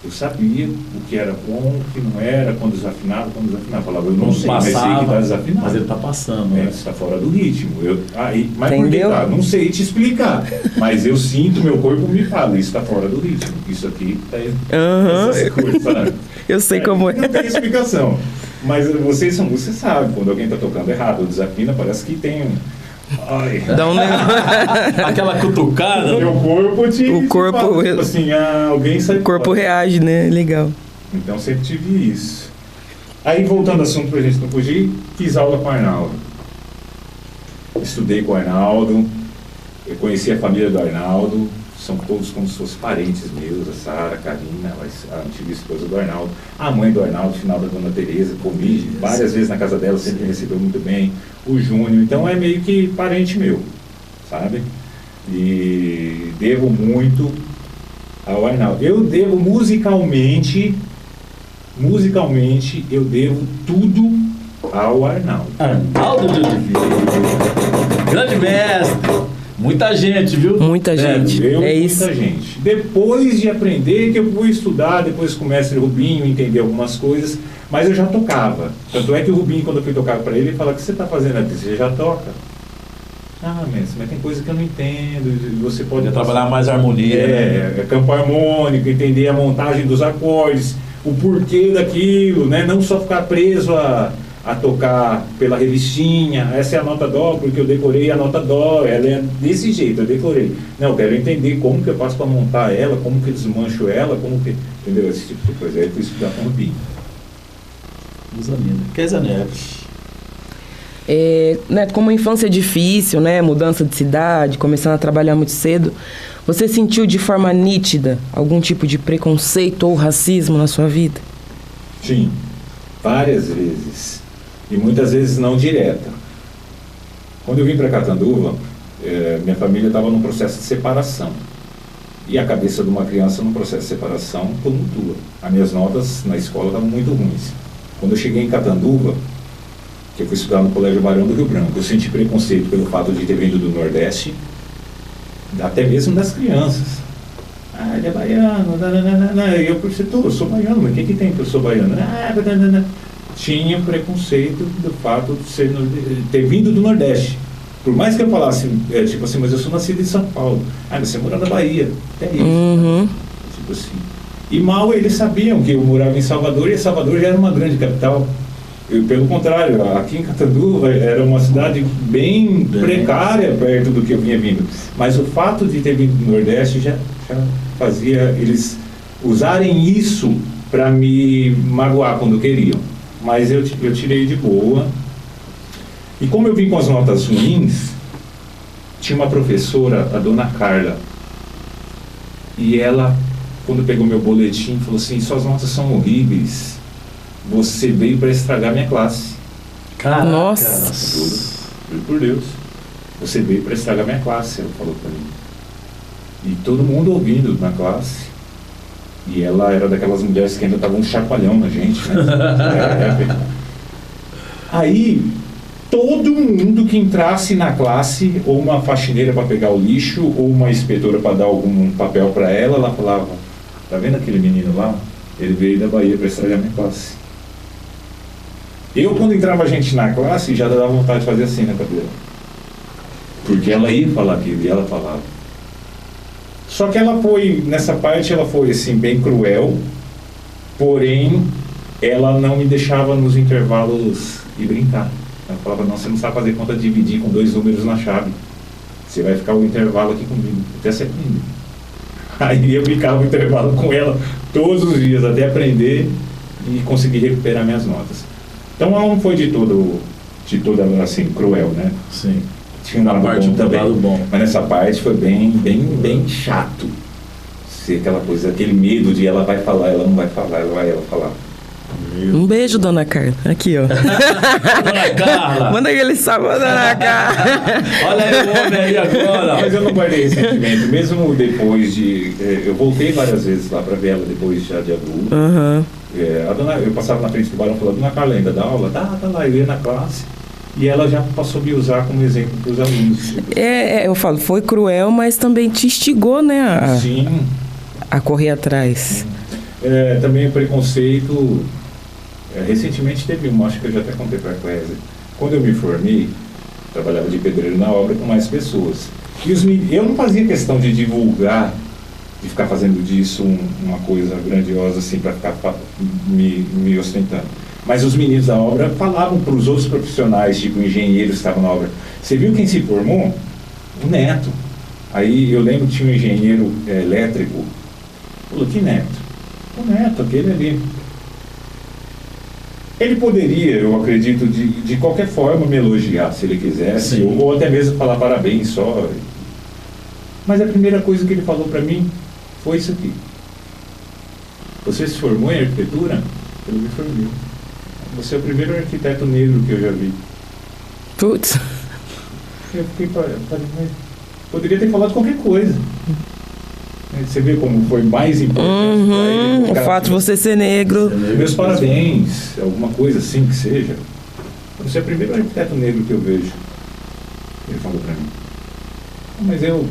eu sabia o que era bom, o que não era, quando desafinava. Eu falava, eu não sei, mas sei que está desafinado. Mas ele está passando, né? Está fora do ritmo. Mas entendeu? Por que tá? Não sei te explicar. Mas eu sinto, meu corpo me fala, isso está fora do ritmo. Isso aqui está... Eu sei como é. Não tem explicação. Mas vocês sabem, quando alguém está tocando errado ou desafina, parece que tem um... Ai. Dá um aquela cutucada. Meu corpo o corpo, fala, tipo assim, alguém sai. O corpo reage, né? Legal. Então sempre tive isso. Aí voltando ao assunto pra gente não fugir, fiz aula com o Arnaldo. Estudei com o Arnaldo, eu conheci a família do Arnaldo, são todos como se fossem parentes meus, a Sara, a Karina, a antiga esposa do Arnaldo, a mãe do Arnaldo, final da Dona Tereza, comi várias vezes na casa dela, sempre me recebeu muito bem, o Júnior, então é meio que parente meu, sabe? E devo muito ao Arnaldo. Eu devo musicalmente, eu devo tudo ao Arnaldo. Arnaldo de Oliveira, grande mestre. Muita gente, viu? Muita gente. Muita isso. gente. Depois de aprender, que eu fui estudar, depois com o mestre Rubinho, entender algumas coisas, mas eu já tocava. Tanto é que o Rubinho, quando eu fui tocar para ele fala: o que você está fazendo aqui? Você já toca? Ah, mestre, mas tem coisa que eu não entendo. Você pode trabalhar mais harmonia. É campo harmônico, entender a montagem dos acordes, o porquê daquilo, né? Não só ficar preso a tocar pela revistinha. Essa é a nota dó, porque eu decorei a nota dó, ela é desse jeito, eu decorei. Não, eu quero entender como que eu faço para montar ela, como que eu desmancho ela, como que... Entendeu? Esse tipo de coisa. Aí eu fui estudar com o Rubinho. Coisa linda. Keisa Neves. Neto, como a infância é difícil, né? Mudança de cidade, começando a trabalhar muito cedo, você sentiu de forma nítida algum tipo de preconceito ou racismo na sua vida? Sim, várias vezes. E muitas vezes não direta. Quando eu vim para Catanduva, minha família estava num processo de separação. E a cabeça de uma criança num processo de separação tumultua. As minhas notas na escola estavam muito ruins. Quando eu cheguei em Catanduva, que eu fui estudar no Colégio Barão do Rio Branco, eu senti preconceito pelo fato de ter vindo do Nordeste, até mesmo das crianças. Ah, ele é baiano, eu sou baiano, mas o que tem que eu sou baiano? Tinha preconceito do fato de ter vindo do Nordeste. Por mais que eu falasse, tipo assim, mas eu sou nascido em São Paulo. Ah, você mora na Bahia. É isso. Uhum. Tipo assim. E mal eles sabiam que eu morava em Salvador, e Salvador já era uma grande capital. Pelo contrário, aqui em Catanduva era uma cidade bem precária perto do que eu vinha vindo. Mas o fato de ter vindo do Nordeste já fazia eles usarem isso para me magoar quando queriam. Mas eu tirei de boa. E como eu vim com as notas ruins, tinha uma professora, a dona Carla, e ela, quando pegou meu boletim, falou assim: suas notas são horríveis. Você veio para estragar minha classe. Caraca. Nossa. Juro por Deus. Você veio para estragar minha classe, ela falou para mim. E todo mundo ouvindo na classe. E ela era daquelas mulheres que ainda estavam um chacoalhão na gente, né? Aí, todo mundo que entrasse na classe, ou uma faxineira para pegar o lixo, ou uma inspetora para dar algum papel para ela falava: tá vendo aquele menino lá? Ele veio da Bahia para estragar minha classe. Eu, quando entrava gente na classe, já dava vontade de fazer assim na cadeira. Porque ela ia falar aquilo, e ela falava. Só que ela foi, nessa parte, ela foi assim, bem cruel, porém, ela não me deixava nos intervalos ir brincar. Ela falava: não, você não sabe fazer conta de dividir com 2 números na chave. Você vai ficar o intervalo aqui comigo, até você aprender. Aí eu ficava o intervalo com ela todos os dias, até aprender e conseguir recuperar minhas notas. Então ela não foi de toda assim, cruel, né? Sim. Tinha uma parte do lado bom. Mas nessa parte foi bem chato. Ser aquela coisa, aquele medo de ela vai falar, ela não vai falar, ela falar. Um beijo, dona Carla. Aqui, ó. Dona Carla. Manda aquele salve, dona Carla. Olha aí o homem aí agora. Mas eu não guardei esse sentimento. Mesmo depois de... eu voltei várias vezes lá para ver ela depois já de adulto. Uhum. Eu passava na frente do barão e falava: dona Carla ainda dá aula? Tá lá, eu ia na classe. E ela já passou a me usar como exemplo para os alunos. Eu falo, foi cruel, mas também te instigou, né? Sim. A correr atrás. Também o preconceito... recentemente teve acho que eu já até contei para a Clésia. Quando eu me formei, trabalhava de pedreiro na obra com mais pessoas. E eu não fazia questão de divulgar, de ficar fazendo disso uma coisa grandiosa assim, para ficar me ostentando. Mas os meninos da obra falavam para os outros profissionais, tipo engenheiros que estavam na obra: você viu quem se formou? O Neto. Aí eu lembro que tinha um engenheiro elétrico. Falou: que Neto? O Neto, aquele ali. Ele poderia, eu acredito, de qualquer forma me elogiar, se ele quisesse, ou até mesmo falar parabéns só. Mas a primeira coisa que ele falou para mim foi isso aqui: você se formou em arquitetura? Eu me formei. Você é o primeiro arquiteto negro que eu já vi. Putz. Eu fiquei poderia ter falado qualquer coisa. Você vê como foi mais importante para ele. O fato de você ser negro. Meus parabéns, alguma coisa assim que seja. Você é o primeiro arquiteto negro que eu vejo. Ele falou para mim. Mas eu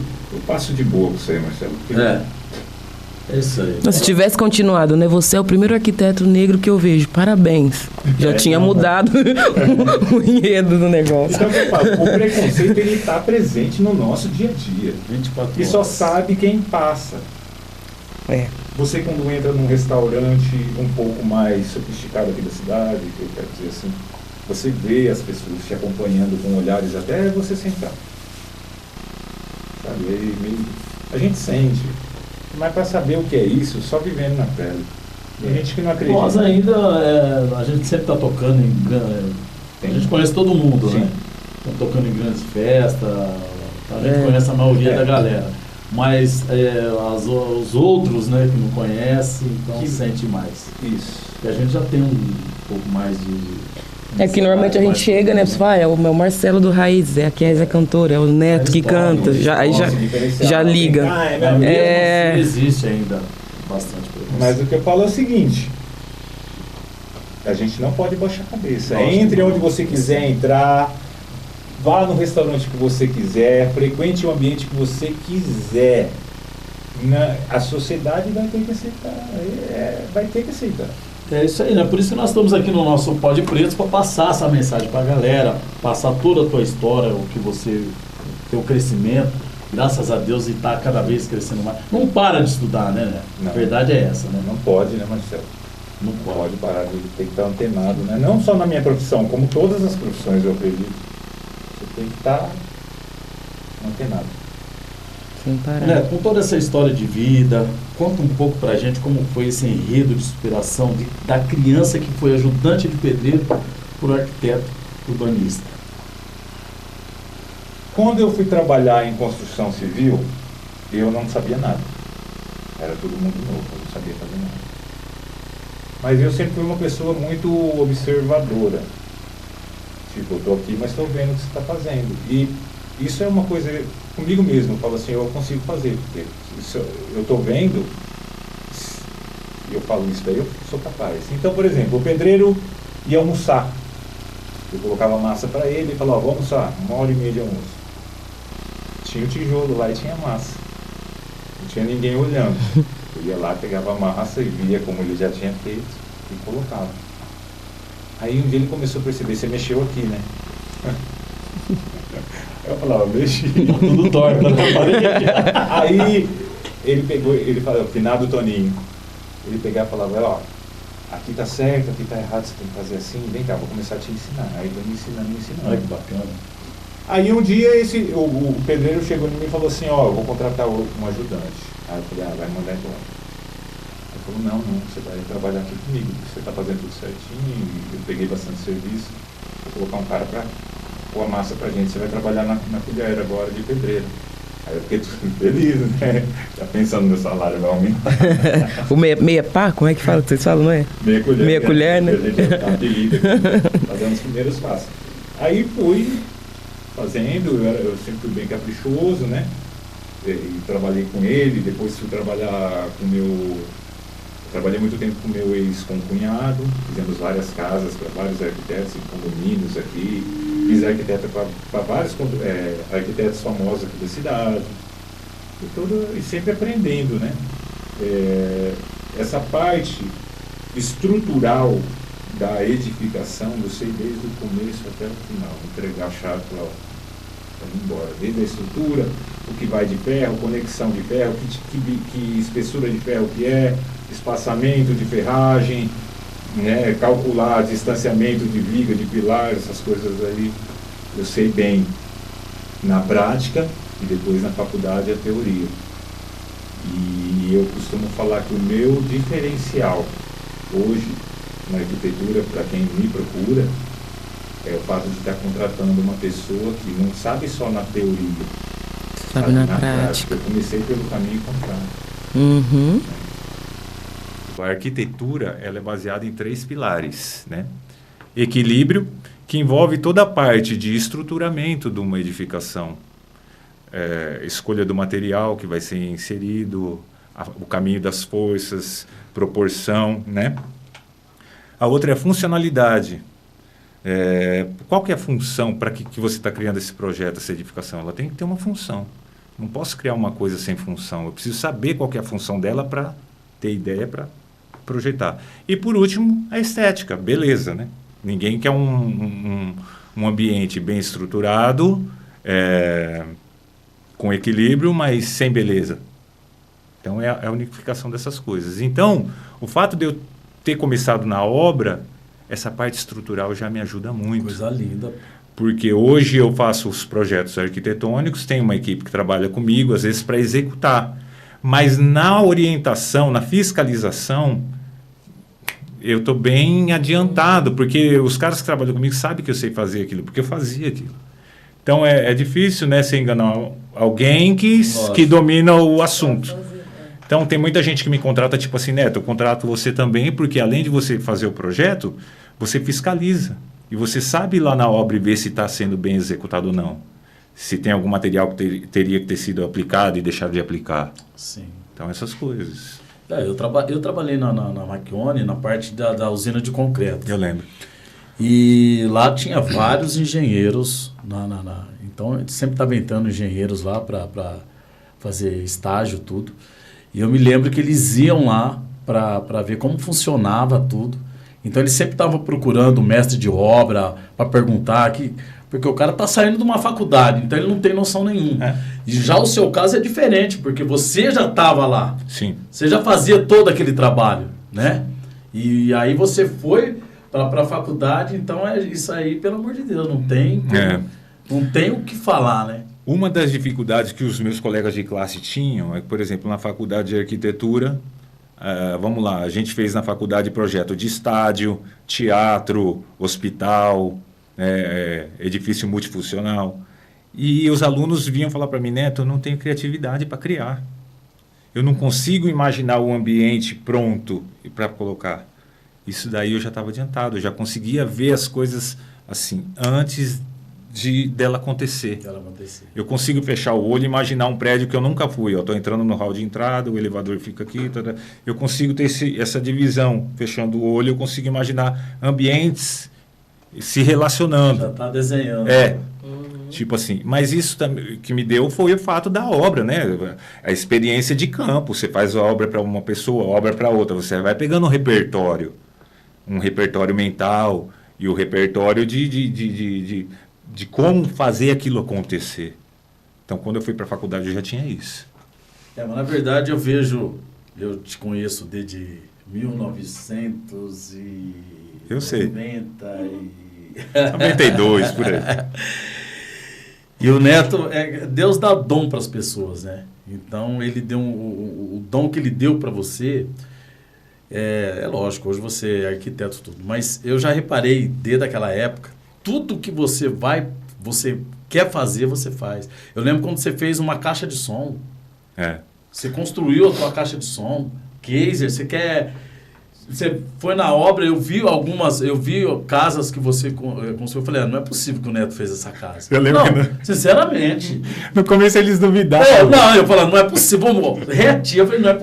passo de boa com isso aí, Marcelo. É isso aí. Se tivesse continuado, né? Você é o primeiro arquiteto negro que eu vejo. Parabéns. Já tinha mudado o enredo do negócio. Então, eu falo, o preconceito ele está presente no nosso dia a dia. 24 E só horas. sabe quem passa. É. Você quando entra num restaurante um pouco mais sofisticado aqui da cidade, que eu quero dizer assim, você vê as pessoas te acompanhando com olhares até você sentar. Sabe? A gente sente. Mas para saber o que é isso, só vivendo na pele. Tem gente que não acredita. Nós ainda, a gente sempre está tocando a gente conhece todo mundo, Sim. né? Tá tocando em grandes festas, a gente conhece a maioria da galera. Mas os outros, né, que não conhecem, então sente mais. Isso. Porque a gente já tem um pouco mais de... É que normalmente a gente chega, né? Você fala, é o meu Marcelo do Raiz, é aqui é cantor, é o Neto que canta. Aí já liga. Existe ainda bastante preconceito. Mas o que eu falo é o seguinte: a gente não pode baixar a cabeça. Entre onde você quiser entrar, vá no restaurante que você quiser, frequente o ambiente que você quiser. A sociedade vai ter que aceitar. Vai ter que aceitar. É isso aí, né? Por isso que nós estamos aqui no nosso Pod Pretos, para passar essa mensagem para a galera, passar toda a tua história, o que você, teu crescimento, graças a Deus, e está cada vez crescendo mais. Não para de estudar, né? Não. A verdade é essa, né? Não pode, né, Marcelo? Não Pode parar, tem que estar antenado, né? Não só na minha profissão, como todas as profissões, eu acredito. Você tem que estar antenado. Sem parar. Né, com toda essa história de vida, conta um pouco pra gente como foi esse enredo de inspiração da criança que foi ajudante de pedreiro por arquiteto urbanista. Quando eu fui trabalhar em construção civil, eu não sabia nada. Era todo mundo novo, eu não sabia fazer nada. Mas eu sempre fui uma pessoa muito observadora. Tipo, eu estou aqui, mas estou vendo o que você está fazendo. E isso é uma coisa comigo mesmo. Eu falo assim, eu consigo fazer, porque eu estou vendo, eu falo isso daí, eu sou capaz. Então, por exemplo, o pedreiro ia almoçar. Eu colocava massa para ele e falava, vamos almoçar, 1h30 de almoço. Tinha o tijolo lá e tinha massa. Não tinha ninguém olhando. Eu ia lá, pegava a massa e via como ele já tinha feito e colocava. Aí um dia ele começou a perceber, você mexeu aqui, né? Eu falava, mexi. Tudo torto na parede. Aí ele pegou, ele falou, finado Toninho. Ele pegava e falava, ó, aqui tá certo, aqui tá errado, você tem que fazer assim, vem cá, vou começar a te ensinar. Aí ele me ensinando. Olha que bacana. Aí um dia o pedreiro chegou em mim e falou assim, ó, eu vou contratar um ajudante. Aí eu falei, vai mandar embora. Ele falou, não, você vai trabalhar aqui comigo, você tá fazendo tudo certinho, eu peguei bastante serviço, vou colocar um cara pra pôr a massa pra gente, você vai trabalhar na colher agora de pedreiro. Aí eu fiquei tudo feliz, né? Já pensando no meu salário vai aumentar. O meia pá, como é que fala? Vocês falam, não é? Meia colher. Meia colher, né? A gente tá apelido, tá dando os primeiros passos. Aí fui fazendo, eu sempre fui bem caprichoso, né? E trabalhei com ele, depois fui trabalhar com trabalhei muito tempo com meu ex-concunhado, fizemos várias casas para vários arquitetos em condomínios aqui, fiz arquiteto para vários arquitetos famosos aqui da cidade, e sempre aprendendo, né? Essa parte estrutural da edificação, eu sei desde o começo até o final, entregar a chave para ir embora, desde a estrutura, o que vai de ferro, conexão de ferro, que espessura de ferro que é, espaçamento de ferragem, né, calcular distanciamento de viga, de pilar, essas coisas aí, eu sei bem na prática e depois na faculdade a teoria. E eu costumo falar que o meu diferencial hoje na arquitetura, para quem me procura, é o fato de estar contratando uma pessoa que não sabe só na teoria, Sabe na prática. Eu comecei pelo caminho contrário. Uhum. A arquitetura ela é baseada em 3 pilares, né? Equilíbrio, que envolve toda a parte de estruturamento de uma edificação, escolha do material que vai ser inserido, o caminho das forças, proporção, né? A outra é a funcionalidade. Qual que é a função para que você está criando esse projeto, essa edificação? Ela tem que ter uma função. Não posso criar uma coisa sem função. Eu preciso saber qual que é a função dela para ter ideia, para projetar. E, por último, a estética. Beleza, né? Ninguém quer um ambiente bem estruturado, com equilíbrio, mas sem beleza. Então, é a unificação dessas coisas. Então, o fato de eu ter começado na obra, essa parte estrutural já me ajuda muito. Coisa linda. Porque hoje eu faço os projetos arquitetônicos, tenho uma equipe que trabalha comigo, às vezes, para executar. Mas na orientação, na fiscalização, eu estou bem adiantado, porque os caras que trabalham comigo sabem que eu sei fazer aquilo, porque eu fazia aquilo. Então, é difícil, né, você enganar alguém que domina o assunto. Então, tem muita gente que me contrata, tipo assim, Neto, eu contrato você também, porque além de você fazer o projeto, você fiscaliza. E você sabe lá na obra e ver se está sendo bem executado ou não. Se tem algum material que teria que ter sido aplicado e deixado de aplicar. Sim. Então, essas coisas. Eu trabalhei na Marchione, na parte da usina de concreto. Eu lembro. E lá tinha vários engenheiros. Então, a gente sempre estava entrando engenheiros lá para fazer estágio, tudo. E eu me lembro que eles iam lá para ver como funcionava tudo. Então, eles sempre estavam procurando o mestre de obra para perguntar, porque o cara está saindo de uma faculdade, então ele não tem noção nenhuma. E já o seu caso é diferente, porque você já estava lá. Sim. Você já fazia todo aquele trabalho, né? E aí você foi para a faculdade, então isso aí, pelo amor de Deus, não tem o que falar, né? Uma das dificuldades que os meus colegas de classe tinham é que, por exemplo, na faculdade de arquitetura, vamos lá, a gente fez na faculdade projeto de estádio, teatro, hospital, edifício multifuncional. E os alunos vinham falar para mim, Neto, eu não tenho criatividade para criar. Eu não consigo imaginar o ambiente pronto para colocar. Isso daí eu já estava adiantado, eu já conseguia ver as coisas assim, antes dela acontecer. Eu consigo fechar o olho e imaginar um prédio que eu nunca fui. Eu estou entrando no hall de entrada, o elevador fica aqui. Eu consigo ter essa divisão. Fechando o olho, eu consigo imaginar ambientes se relacionando. Já está desenhando. Tipo assim. Mas isso que me deu foi o fato da obra, né? A experiência de campo. Você faz a obra para uma pessoa, a obra para outra. Você vai pegando um repertório mental e o repertório de como fazer aquilo acontecer. Então, quando eu fui para a faculdade, eu já tinha isso. Mas na verdade eu te conheço desde 1990 eu sei. 92, por aí. E o Neto, Deus dá dom para as pessoas, né? Então, ele deu o dom que ele deu para você, lógico, hoje você é arquiteto tudo, mas eu já reparei desde aquela época, tudo que você quer fazer, você faz. Eu lembro quando você fez uma caixa de som. Você construiu a tua caixa de som, Kaiser, você foi na obra, eu vi casas que você construiu, eu falei, não é possível que o Neto fez essa casa. Eu lembro. Sinceramente. No começo eles duvidavam. Eu falei, não é possível, reativo, eu falei, não é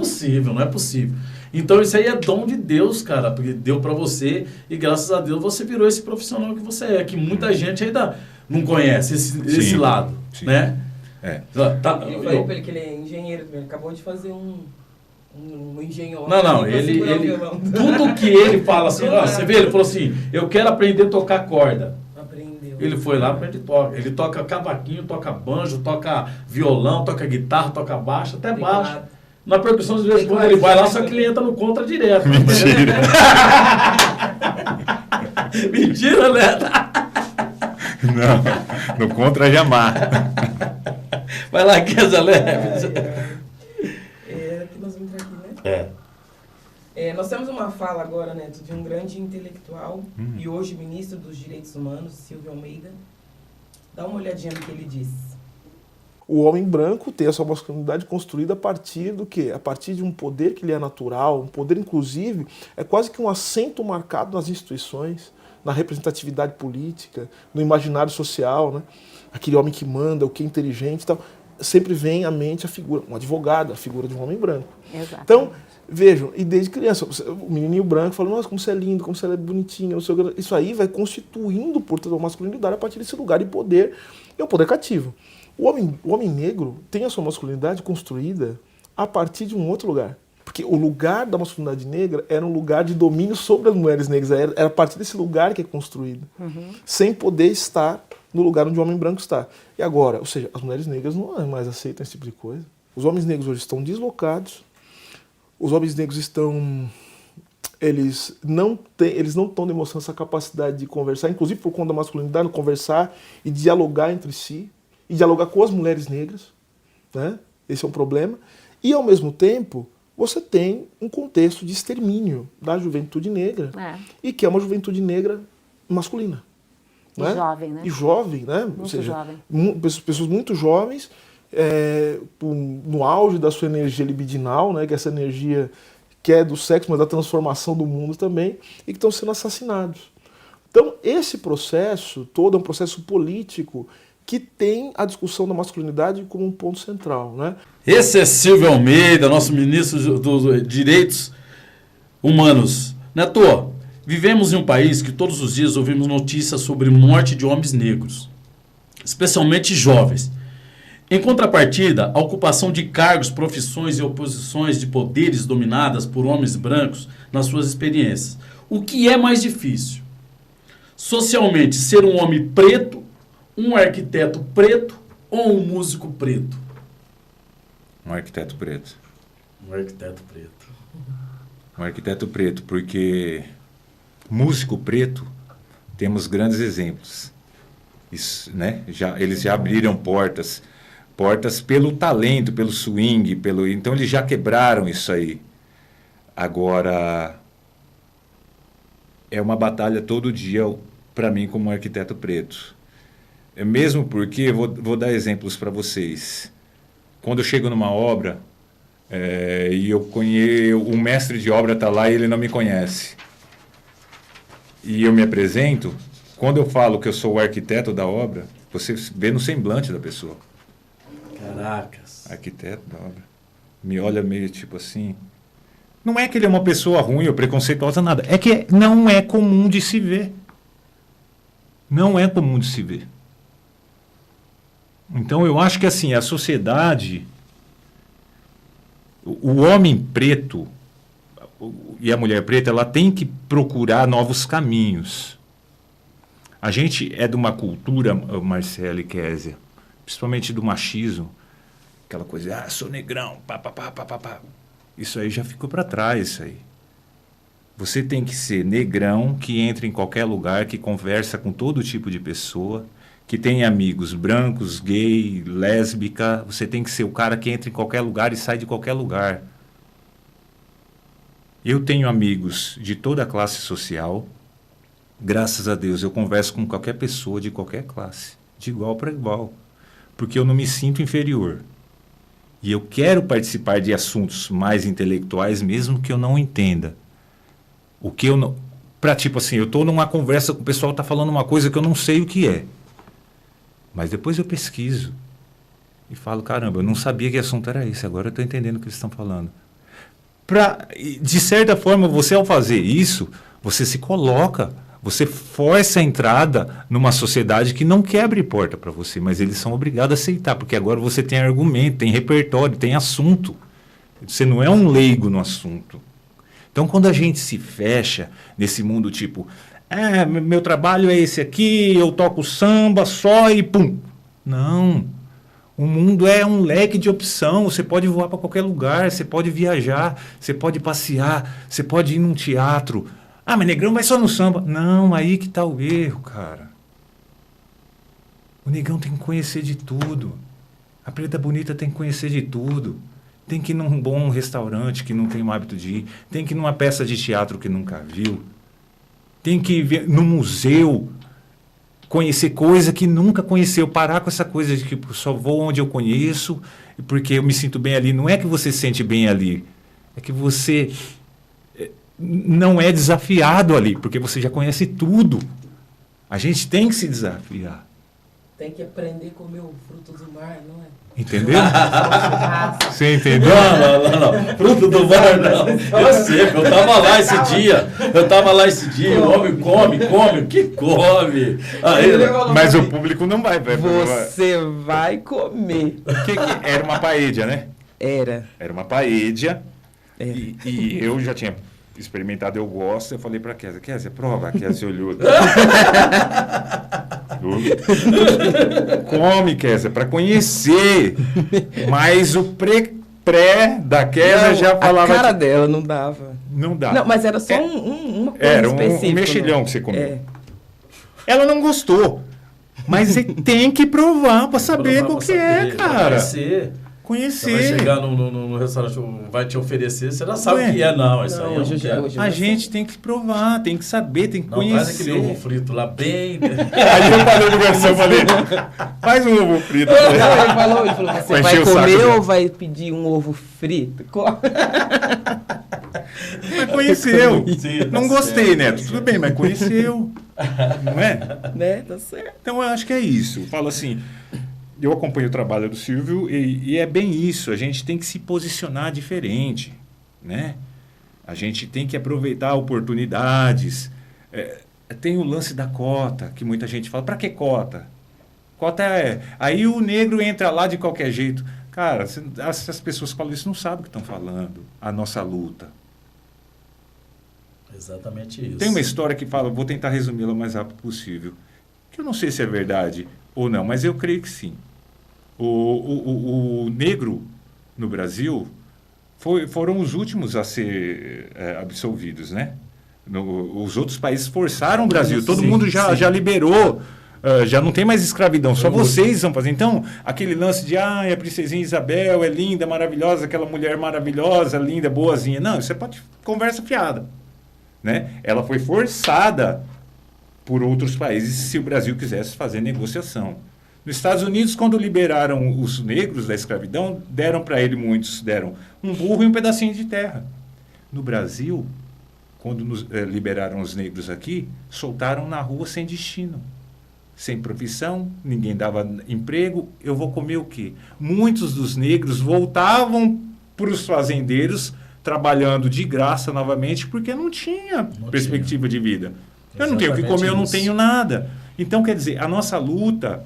possível. Então, isso aí é dom de Deus, cara, porque deu pra você e graças a Deus você virou esse profissional que você é, que muita gente ainda não conhece esse lado, né? Eu falei pra ele que ele é engenheiro, ele acabou de fazer um engenheiro. Não, ele tudo que ele fala assim, você vê, ele falou assim, eu quero aprender a tocar corda. Aprendeu. Ele foi lá, aprende toca. Ele toca cavaquinho, toca banjo, toca violão, toca guitarra, toca baixo, até baixo. Na percussão, às vezes, quando ele vai lá, só que ele entra no contra direto. Mentira. Mentira, né? Não, no contra jamais. Vai lá, Kesa Leves. Aqui nós vamos entrar aqui, né? Nós temos uma fala agora, Neto, de um grande intelectual e hoje ministro dos Direitos Humanos, Silvio Almeida. Dá uma olhadinha no que ele diz. O homem branco tem a sua masculinidade construída a partir do quê? A partir de um poder que lhe é natural, um poder inclusive, é quase que um assento marcado nas instituições, na representatividade política, no imaginário social, né? Aquele homem que manda, o que é inteligente e tal. Sempre vem à mente a figura, um advogado, a figura de um homem branco. Exato. Então, vejam, e desde criança, o menininho branco fala, nossa, como você é lindo, como você é bonitinho, isso aí vai constituindo, portanto, a masculinidade a partir desse lugar de poder, e é um poder cativo. O homem negro tem a sua masculinidade construída a partir de um outro lugar. Porque o lugar da masculinidade negra era um lugar de domínio sobre as mulheres negras. Era a partir desse lugar que é construído. Sem poder estar no lugar onde o homem branco está. E agora, ou seja, as mulheres negras não mais aceitam esse tipo de coisa. Os homens negros hoje estão deslocados. Os homens negros estão... Eles não estão demonstrando essa capacidade de conversar, inclusive por conta da masculinidade, conversar e dialogar entre si. E dialogar com as mulheres negras. Né? Esse é um problema. E, ao mesmo tempo... você tem um contexto de extermínio da juventude negra, e que é uma juventude negra masculina. E né? jovem, né? E jovem, né? Muito Ou seja, jovem. Pessoas muito jovens, no auge da sua energia libidinal, né? Que é essa energia que é do sexo, mas da transformação do mundo também, e que estão sendo assassinados. Então, esse processo todo é um processo político que tem a discussão da masculinidade como um ponto central, né? Esse é Silvio Almeida, nosso ministro dos Direitos Humanos. Neto, vivemos em um país que todos os dias ouvimos notícias sobre morte de homens negros, especialmente jovens. Em contrapartida, a ocupação de cargos, profissões e oposições de poderes dominadas por homens brancos nas suas experiências. O que é mais difícil? Socialmente, ser um homem preto, um arquiteto preto ou um músico preto? Um arquiteto preto. Um arquiteto preto. Um arquiteto preto, porque músico preto, temos grandes exemplos. Isso, né? Eles já abriram portas pelo talento, pelo swing, então eles já quebraram isso aí. Agora, é uma batalha todo dia para mim como arquiteto preto. Mesmo porque, vou dar exemplos para vocês. Quando eu chego numa obra e eu conheço, o mestre de obra está lá e ele não me conhece. E eu me apresento, quando eu falo que eu sou o arquiteto da obra, você vê no semblante da pessoa. Caracas. Arquiteto da obra. Me olha meio tipo assim. Não é que ele é uma pessoa ruim ou preconceituosa, nada. É que não é comum de se ver. Não é comum de se ver. Então, eu acho que assim, a sociedade, o homem preto e a mulher preta, ela tem que procurar novos caminhos. A gente é de uma cultura, Marcelo e Kézia, principalmente do machismo, aquela coisa, sou negrão, pá. Isso aí já ficou para trás, isso aí. Você tem que ser negrão, que entra em qualquer lugar, que conversa com todo tipo de pessoa, que tem amigos brancos, gay, lésbica. Você tem que ser o cara que entra em qualquer lugar e sai de qualquer lugar. Eu tenho amigos de toda a classe social. Graças a Deus, eu converso com qualquer pessoa de qualquer classe, de igual para igual, porque eu não me sinto inferior. E eu quero participar de assuntos mais intelectuais, mesmo que eu não entenda. O que eu não... tipo assim, eu estou numa conversa com o pessoal que está falando uma coisa que eu não sei o que é. Mas depois eu pesquiso e falo, caramba, eu não sabia que assunto era esse, agora eu estou entendendo o que eles estão falando. De certa forma, você ao fazer isso, você se coloca, você força a entrada numa sociedade que não quer abrir porta para você, mas eles são obrigados a aceitar, porque agora você tem argumento, tem repertório, tem assunto. Você não é um leigo no assunto. Então, quando a gente se fecha nesse mundo tipo... meu trabalho é esse aqui, eu toco samba só e pum. Não. O mundo é um leque de opção. Você pode voar para qualquer lugar, você pode viajar, você pode passear, você pode ir num teatro. Mas negrão vai só no samba. Não, aí que está o erro, cara. O negão tem que conhecer de tudo. A preta bonita tem que conhecer de tudo. Tem que ir num bom restaurante que não tem o hábito de ir. Tem que ir numa peça de teatro que nunca viu. Tem que ir no museu, conhecer coisa que nunca conheceu, parar com essa coisa de que só vou onde eu conheço, porque eu me sinto bem ali. Não é que você se sente bem ali, é que você não é desafiado ali, porque você já conhece tudo. A gente tem que se desafiar. Tem que aprender a comer o fruto do mar, não é? Entendeu? Você entendeu? Não. Fruto do mar, não. Eu sei, eu tava lá esse dia. O homem come, o que come? Aí, Mas o público não vai. Você vai comer. Que era uma paella, né? Era. Era uma paella. E eu já tinha experimentado, eu gosto. Eu falei pra Kézia, prova. A Kézia olhou. Come, Kézia, pra conhecer. Mas o pré da Kézia já falava... A cara dela não dava. Não dá. Não, mas era só uma coisa era específica. Um mexilhão que você comeu. É. Ela não gostou. Mas você tem que provar pra saber qual que é, cara. Conhecer. Você vai chegar no restaurante, vai te oferecer, você já sabe o que é, não. Isso aí hoje a gente tem que provar, tem que saber, tem que conhecer. Faz aquele ovo frito lá bem... Aí eu falei no garçom, faz um ovo frito. Não, ele falou, você vai comer ou vai pedir um ovo frito? Mas conheceu. Sim, não gostei, certo, Neto. Tudo bem, mas conheceu. Não é? Né? Tá certo. Então eu acho que é isso. Eu falo assim... Eu acompanho o trabalho do Silvio e é bem isso. A gente tem que se posicionar diferente, né? A gente tem que aproveitar oportunidades. Tem o lance da cota, que muita gente fala, para que cota? Cota é... Aí o negro entra lá de qualquer jeito. Cara, as pessoas que falam isso não sabem o que estão falando. A nossa luta. Exatamente isso. Tem uma história que fala, vou tentar resumi-la o mais rápido possível, que eu não sei se é verdade ou não, mas eu creio que sim. O negro no Brasil foram os últimos a ser absolvidos, né? Os outros países forçaram o Brasil. Todo mundo já liberou, já não tem mais escravidão, só vocês vão fazer. Então, aquele lance de, a princesinha Isabel é linda, maravilhosa, aquela mulher maravilhosa, linda, boazinha. Não, isso é conversa fiada, né? Ela foi forçada por outros países se o Brasil quisesse fazer negociação. Nos Estados Unidos, quando liberaram os negros da escravidão, deram para ele muitos, deram um burro e um pedacinho de terra. No Brasil, quando liberaram os negros aqui, soltaram na rua sem destino, sem profissão, ninguém dava emprego, eu vou comer o quê? Muitos dos negros voltavam para os fazendeiros trabalhando de graça novamente, porque não tinha perspectiva de vida. Eu não tenho o que comer, eu não tenho nada. Então, quer dizer, a nossa luta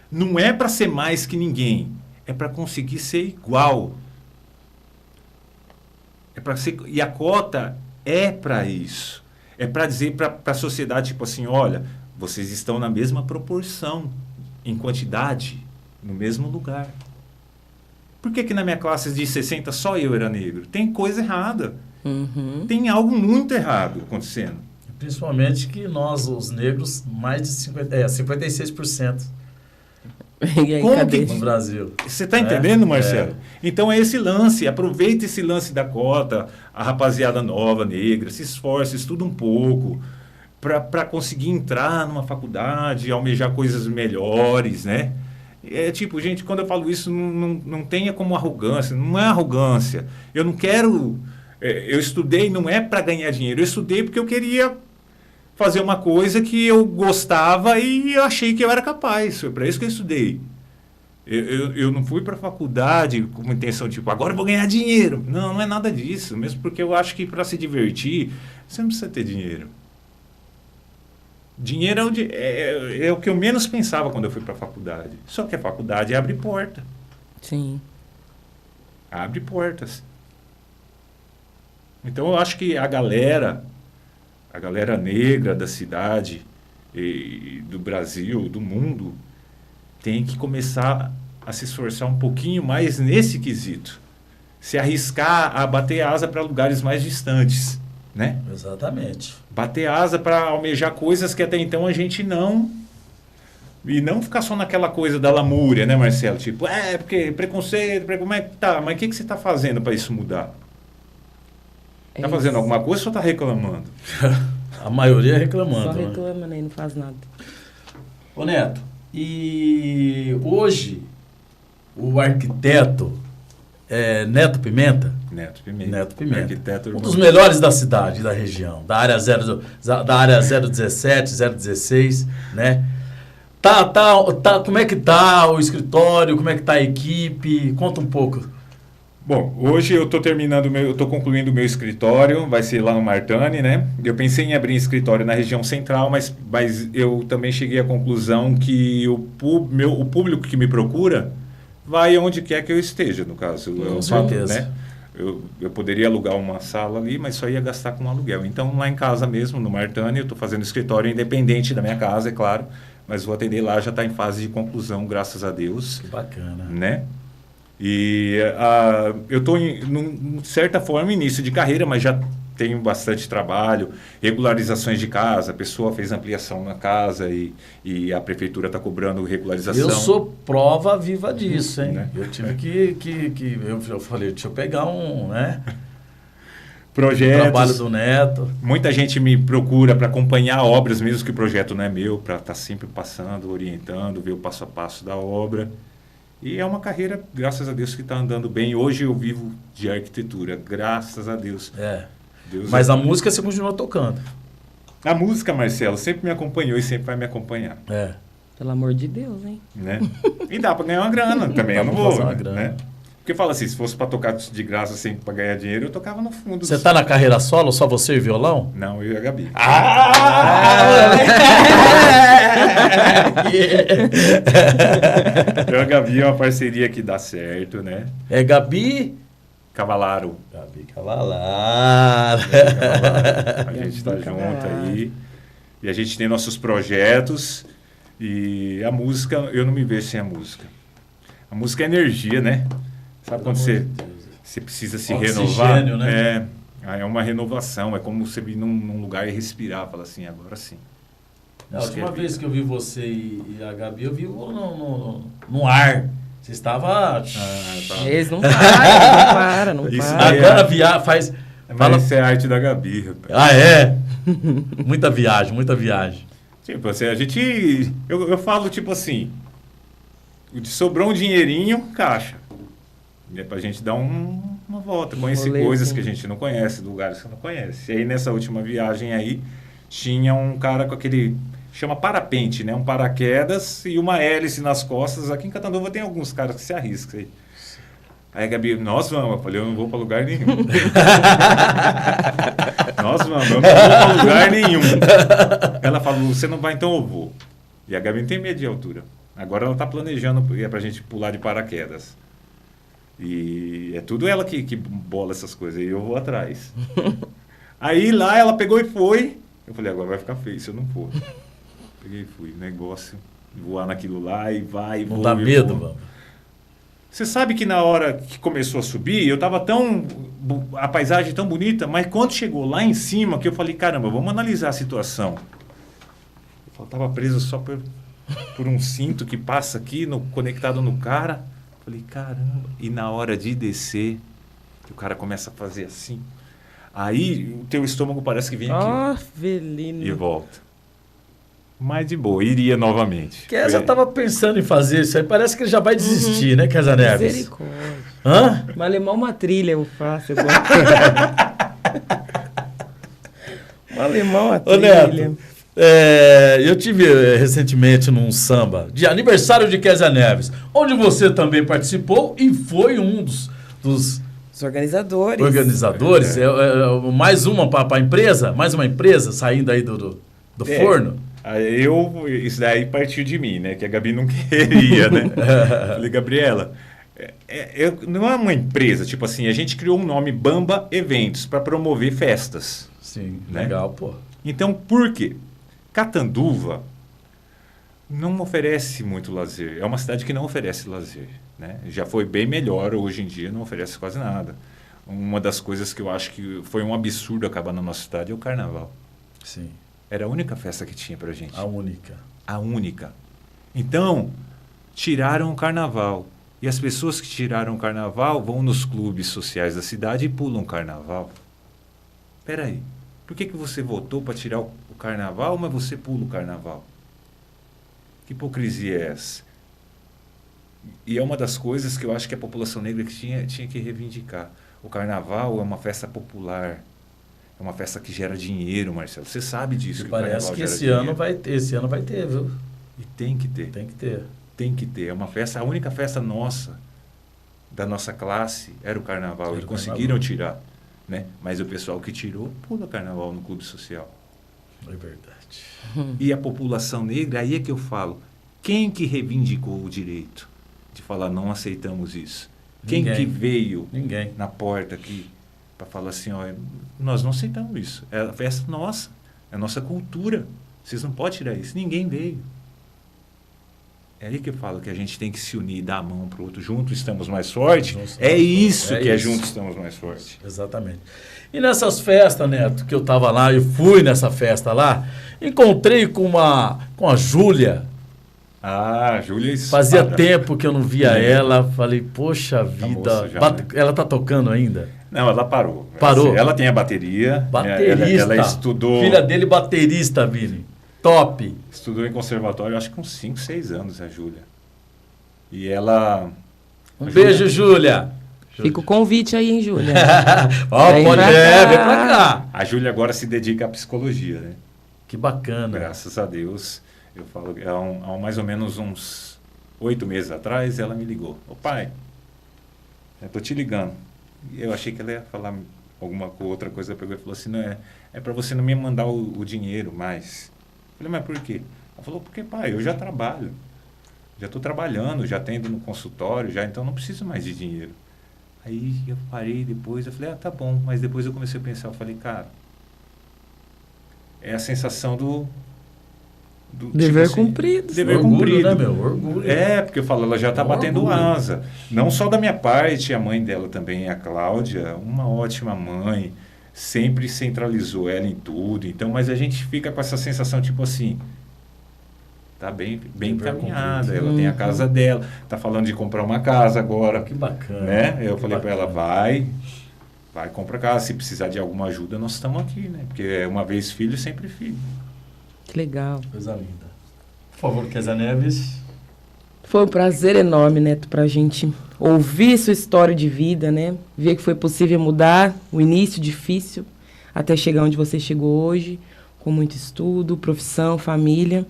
não é para ser mais que ninguém, é para conseguir ser igual. E a cota é para isso. É para dizer para a sociedade, tipo assim, olha, vocês estão na mesma proporção, em quantidade, no mesmo lugar. Por que na minha classe de 60 só eu era negro? Tem coisa errada. Uhum. Tem algo muito errado acontecendo. Principalmente que nós, os negros, mais de 56%. E aí, Como que no Brasil? Você está entendendo, Marcelo? Então é esse lance, aproveita esse lance da cota, a rapaziada nova, negra, se esforce, estuda um pouco para conseguir entrar numa faculdade, almejar coisas melhores, né? É tipo, gente, quando eu falo isso, não tenha como arrogância, não é arrogância. Eu não quero... eu estudei, não é para ganhar dinheiro, eu estudei porque eu queria fazer uma coisa que eu gostava e eu achei que eu era capaz. Foi para isso que eu estudei. Eu não fui para a faculdade com intenção, tipo, agora eu vou ganhar dinheiro. Não é nada disso. Mesmo porque eu acho que para se divertir, você não precisa ter dinheiro. Dinheiro é o que eu menos pensava quando eu fui para a faculdade. Só que a faculdade abre porta. Sim. Abre portas. Então eu acho que a galera negra da cidade, e do Brasil, do mundo, tem que começar a se esforçar um pouquinho mais nesse quesito. Se arriscar a bater asa para lugares mais distantes, né? Exatamente. Bater asa para almejar coisas que até então a gente não... E não ficar só naquela coisa da lamúria, né, Marcelo? Tipo, porque preconceito, mas o que você está fazendo para isso mudar? Está fazendo alguma coisa ou só está reclamando? A maioria reclamando. Só reclama, né? E não faz nada. Ô Neto, e hoje o arquiteto Neto Pimenta? Neto Pimenta. Arquiteto, um dos melhores da cidade, da região, da área 017, 016, né? Como é que tá o escritório? Como é que tá a equipe? Conta um pouco. Bom, hoje eu estou concluindo o meu escritório, vai ser lá no Martani, né? Eu pensei em abrir escritório na região central, mas eu também cheguei à conclusão que o público que me procura vai onde quer que eu esteja, no caso. Com certeza. Né? Eu poderia alugar uma sala ali, mas só ia gastar com aluguel. Então, lá em casa mesmo, no Martani, eu estou fazendo escritório independente da minha casa, é claro, mas vou atender lá, já está em fase de conclusão, graças a Deus. Que bacana. Né? E eu estou, de certa forma, início de carreira, mas já tenho bastante trabalho, regularizações de casa, a pessoa fez ampliação na casa e a prefeitura está cobrando regularização. Eu sou prova viva disso, hein? Né? Eu tive eu falei, deixa eu pegar né? Projetos. O trabalho do Neto. Muita gente me procura para acompanhar obras, mesmo que o projeto não é meu, para estar sempre passando, orientando, ver o passo a passo da obra. E é uma carreira, graças a Deus, que está andando bem. Hoje eu vivo de arquitetura, graças a Deus. Mas a música você continua tocando. A música, Marcelo, sempre me acompanhou e sempre vai me acompanhar. Pelo amor de Deus, hein? Né? E dá para ganhar uma grana também, eu não vou. Fazer uma grana. Né? Porque fala assim, se fosse para tocar de graça sempre para ganhar dinheiro, eu tocava no fundo. Você está na carreira solo, só você e violão? Não, eu e a Gabi. Eu e a Gabi é uma parceria que dá certo, né? É Gabi Cavalaro. Gabi Cavalaro. A gente está junto aí. E a gente tem nossos projetos. E a música, eu não me vejo sem a música. A música é energia, né? Sabe quando você precisa se renovar? Né? É uma renovação. É como você vir num lugar e respirar. Fala assim, agora sim. A última vez que eu vi você e a Gabi, eu vi no ar. Você estava... Eles não param, não param. Agora faz... Mas isso é a arte da Gabi, rapaz. Ah, é? Muita viagem, muita viagem. Tipo assim, eu falo tipo assim, sobrou um dinheirinho, caixa. É pra gente dar uma volta, conhecer coisas que a gente não conhece, lugares que não conhece. E aí nessa última viagem aí, tinha um cara com aquele... Chama parapente, né? Um paraquedas e uma hélice nas costas. Aqui em Catanduva tem alguns caras que se arriscam aí. Aí a Gabi, nós vamos. Eu falei, eu não vou para lugar nenhum. Nós vamos, eu não vou para lugar nenhum. Ela falou, você não vai, então eu vou. E a Gabi não tem medo de altura. Agora ela está planejando para a gente pular de paraquedas. E é tudo ela que bola essas coisas. E eu vou atrás. Aí lá ela pegou e foi. Eu falei, agora vai ficar feio se eu não for. Peguei e fui. Negócio, voar naquilo lá e vai, não dá medo, mano? Você sabe que na hora que começou a subir, eu tava a paisagem tão bonita, mas quando chegou lá em cima, que eu falei, caramba, vamos analisar a situação. Eu tava preso só por um cinto que passa aqui, conectado no cara. Falei, caramba. E na hora de descer, o cara começa a fazer assim. Aí o teu estômago parece que vem aqui. Velino. E volta. Mas de boa, iria novamente. Kézia já estava pensando em fazer isso aí. Parece que ele já vai desistir, né, Kézia Neves? Misericórdia. Hã? Malemar uma trilha eu faço. Malemar uma trilha. Ô, Neto, eu tive recentemente num samba de aniversário de Kézia Neves, onde você também participou e foi um dos os organizadores. Mais uma para a empresa? Mais uma empresa saindo aí do forno? Isso daí partiu de mim, né? Que a Gabi não queria, né? Falei, Gabriela, não é uma empresa, tipo assim, a gente criou um nome Bamba Eventos para promover festas. Sim, né? Legal, pô. Então, por quê? Catanduva não oferece muito lazer. É uma cidade que não oferece lazer. Né? Já foi bem melhor, hoje em dia não oferece quase nada. Uma das coisas que eu acho que foi um absurdo acabar na nossa cidade é o carnaval. Sim. Era a única festa que tinha pra gente. A única. A única. Então, tiraram o carnaval. E as pessoas que tiraram o carnaval vão nos clubes sociais da cidade e pulam o carnaval. Peraí, por que você votou para tirar o carnaval, mas você pula o carnaval? Que hipocrisia é essa? E é uma das coisas que eu acho que a população negra que tinha que reivindicar. O carnaval é uma festa popular. É uma festa que gera dinheiro, Marcelo. Você sabe disso. E parece que esse ano vai ter, viu? E tem que ter. Tem que ter. Tem que ter. É uma festa, a única festa nossa, da nossa classe, era o carnaval. Era E o conseguiram carnaval. tirar, né? Mas o pessoal que tirou, pula carnaval no clube social. É verdade. E a população negra, aí é que eu falo, quem que reivindicou o direito de falar não aceitamos isso? Quem Ninguém. que veio Ninguém. na porta aqui para falar assim, ó, nós não aceitamos isso, é a festa nossa, é a nossa cultura, vocês não podem tirar isso, ninguém veio. É aí que eu falo que a gente tem que se unir, dar a mão para o outro, juntos estamos mais fortes, Juntos é estamos isso fortes. que É é isso. juntos estamos mais fortes. Exatamente. E nessas festas, Neto, que eu tava lá, eu fui nessa festa lá, encontrei com a Júlia. Ah, Júlia Fazia Espada. tempo que eu não via ela. Falei, poxa vida. moça já, né? Ela tá tocando ainda? Não, ela parou. Parou? Ela tem a bateria. Baterista. Ela estudou. Filha dele, baterista, Vini. Top. Estudou em conservatório, acho que uns 5, 6 anos, a Júlia. E ela... Um beijo, Júlia. Fica o convite aí, hein, Júlia? Ó, Vem pode pra vem cá. pra cá. A Júlia agora se dedica à psicologia, né? Que bacana. Graças a Deus. Eu falo que há mais ou menos uns 8 meses atrás, ela me ligou. Ô pai, eu tô te ligando. E eu achei que ela ia falar alguma outra coisa. Ela pegou e falou assim, não é para você não me mandar o dinheiro mais. Eu falei, mas por quê? Ela falou, porque pai, eu já trabalho. Já estou trabalhando, já atendo no consultório, então não preciso mais de dinheiro. Aí eu parei depois, eu falei, tá bom. Mas depois eu comecei a pensar, eu falei, cara, é a sensação do Dever tipo assim, cumprido. Dever Orgulho, cumprido. né, meu? Orgulho. É, porque eu falo, ela já está batendo Orgulho. asa. Não só da minha parte, a mãe dela também, a Cláudia, uma ótima mãe, sempre centralizou ela em tudo. Então, mas a gente fica com essa sensação, tipo assim, tá bem Dever encaminhada, cumprido. ela tem a casa dela, tá falando de comprar uma casa agora, Que bacana. né? Eu Que falei para ela, bacana. vai comprar casa, se precisar de alguma ajuda, nós estamos aqui, né? Porque é uma vez filho, sempre filho. Que legal. Coisa linda. Por favor, Kézia Neves. Foi um prazer enorme, Neto, pra gente ouvir sua história de vida, né? Ver que foi possível mudar, o início difícil, até chegar onde você chegou hoje, com muito estudo, profissão, família,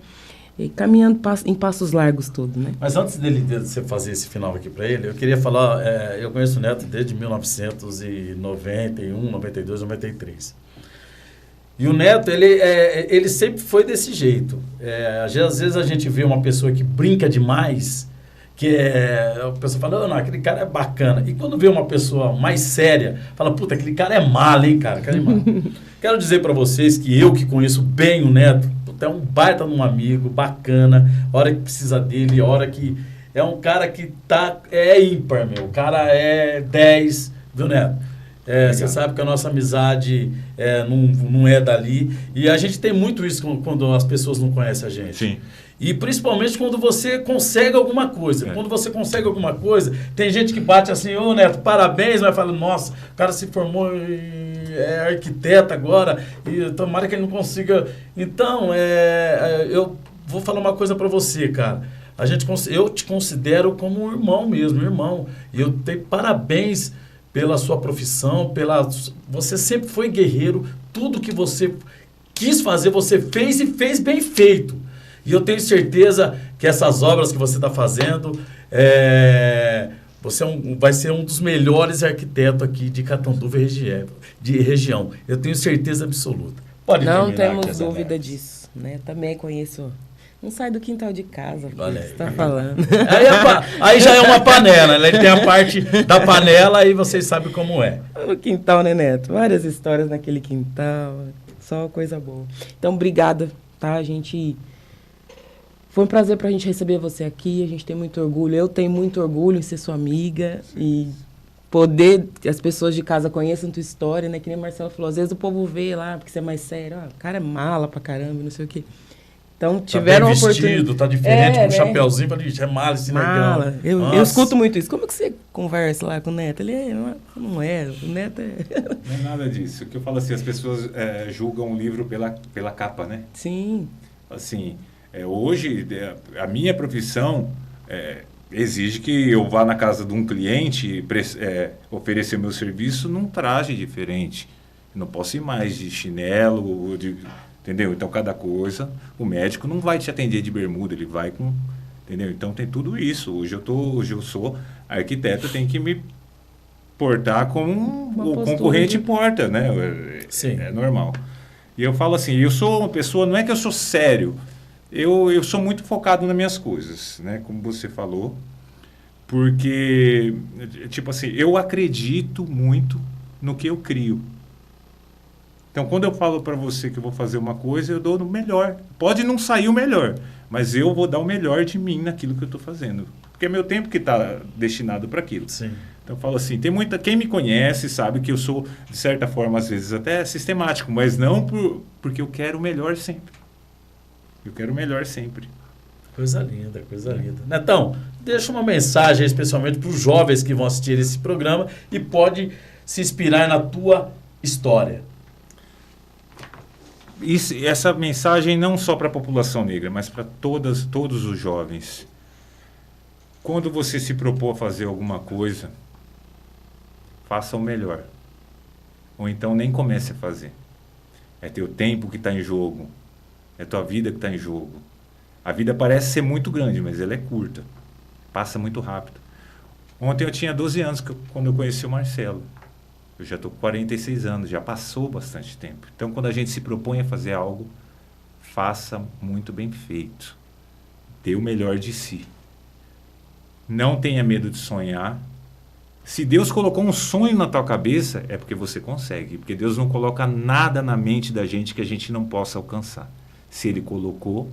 e caminhando em passos largos tudo, né? Mas antes de você fazer esse final aqui para ele, eu queria falar, eu conheço o Neto desde 1991, 92, 93. E o Neto, ele sempre foi desse jeito. Às vezes a gente vê uma pessoa que brinca demais, a pessoa fala, não, aquele cara é bacana. E quando vê uma pessoa mais séria, fala, puta, aquele cara é malo, hein, cara? Cara é malo. Quero dizer para vocês que eu que conheço bem o Neto, puta, é um baita num amigo, bacana, a hora que precisa dele, a hora que... É um cara que é ímpar, meu. O cara é 10, viu, Neto? Você sabe que a nossa amizade não é dali. E a gente tem muito isso quando as pessoas não conhecem a gente. Sim. E principalmente quando você consegue alguma coisa. Quando você consegue alguma coisa, tem gente que bate assim, ô Neto, parabéns, mas fala, nossa, o cara se formou e é arquiteto agora, e tomara que ele não consiga. Então, eu vou falar uma coisa pra você, cara. Eu te considero como um irmão mesmo, irmão. E eu tenho parabéns pela sua profissão, você sempre foi guerreiro, tudo que você quis fazer, você fez e fez bem feito. E eu tenho certeza que essas obras que você está fazendo, você vai ser um dos melhores arquitetos aqui de Catanduva de região. Eu tenho certeza absoluta. Pode Não terminar, temos Kézia dúvida Neves. disso, né? Também conheço. Não sai do quintal de casa, Olha você aí. está falando. Aí já é uma panela, né? Ele tem a parte da panela e vocês sabem como é. No quintal, né, Neto? Várias histórias naquele quintal. Só coisa boa. Então, obrigada, tá? Foi um prazer pra gente receber você aqui. A gente tem muito orgulho. Eu tenho muito orgulho em ser sua amiga. E poder que as pessoas de casa conheçam tua história, né? Que nem o Marcelo falou. Às vezes o povo vê lá, porque você é mais sério. O cara é mala pra caramba, não sei o quê. Então, tiveram tá a bem oportunidade. vestido, tá diferente, com um né? chapéuzinho, para dizer, é mala esse Mala. negão. Eu escuto muito isso. Como que você conversa lá com o Neto? Ele não é. O Neto é... Não é nada disso. O que eu falo assim, as pessoas julgam o livro pela capa, né? Sim. Assim, hoje, a minha profissão exige que eu vá na casa de um cliente oferecer meu serviço num traje diferente. Eu não posso ir mais de chinelo, Entendeu? Então, cada coisa, o médico não vai te atender de bermuda, ele vai com... Entendeu? Então, tem tudo isso. Hoje eu sou arquiteto, eu tenho que me portar como o concorrente porta, né? Sim. É normal. E eu falo assim, eu sou uma pessoa, não é que eu sou sério, eu sou muito focado nas minhas coisas, né? Como você falou, porque, tipo assim, eu acredito muito no que eu crio. Então, quando eu falo para você que eu vou fazer uma coisa, eu dou no melhor. Pode não sair o melhor, mas eu vou dar o melhor de mim naquilo que eu estou fazendo. Porque é meu tempo que está destinado para aquilo. Sim. Então, eu falo assim, quem me conhece sabe que eu sou, de certa forma, às vezes até sistemático, mas não porque eu quero o melhor sempre. Eu quero o melhor sempre. Coisa linda, coisa linda. Netão, deixa uma mensagem especialmente para os jovens que vão assistir esse programa e pode se inspirar na tua história. Essa mensagem não só para a população negra, mas para todos os jovens. Quando você se propor a fazer alguma coisa, faça o melhor. Ou então nem comece a fazer. É teu tempo que está em jogo. É tua vida que está em jogo. A vida parece ser muito grande, mas ela é curta. Passa muito rápido. Ontem eu tinha 12 anos quando eu conheci o Marcelo. Eu já estou com 46 anos, já passou bastante tempo. Então, quando a gente se propõe a fazer algo, faça muito bem feito. Dê o melhor de si. Não tenha medo de sonhar. Se Deus colocou um sonho na tua cabeça, é porque você consegue. Porque Deus não coloca nada na mente da gente que a gente não possa alcançar. Se Ele colocou,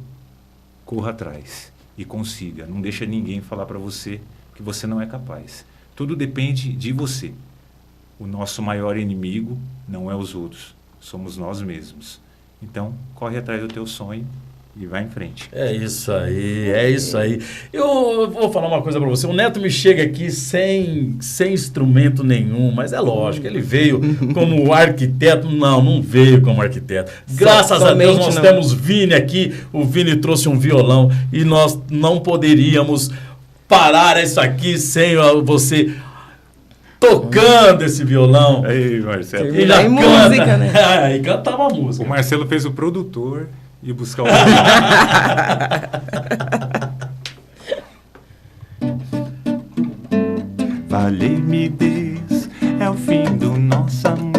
corra atrás e consiga. Não deixa ninguém falar para você que você não é capaz. Tudo depende de você. O nosso maior inimigo não é os outros, somos nós mesmos. Então, corre atrás do teu sonho e vai em frente. É isso aí, é isso aí. Eu vou falar uma coisa para você. O Neto me chega aqui sem instrumento nenhum, mas é lógico, ele veio como arquiteto. Não veio como arquiteto. Graças a Deus nós temos Vini aqui. O Vini trouxe um violão e nós não poderíamos parar isso aqui sem você tocando esse violão. Aí, Marcelo. E canta, música, né? E cantava música. O Marcelo fez o produtor e buscar o Vale-me Deus, é o fim do nosso amor.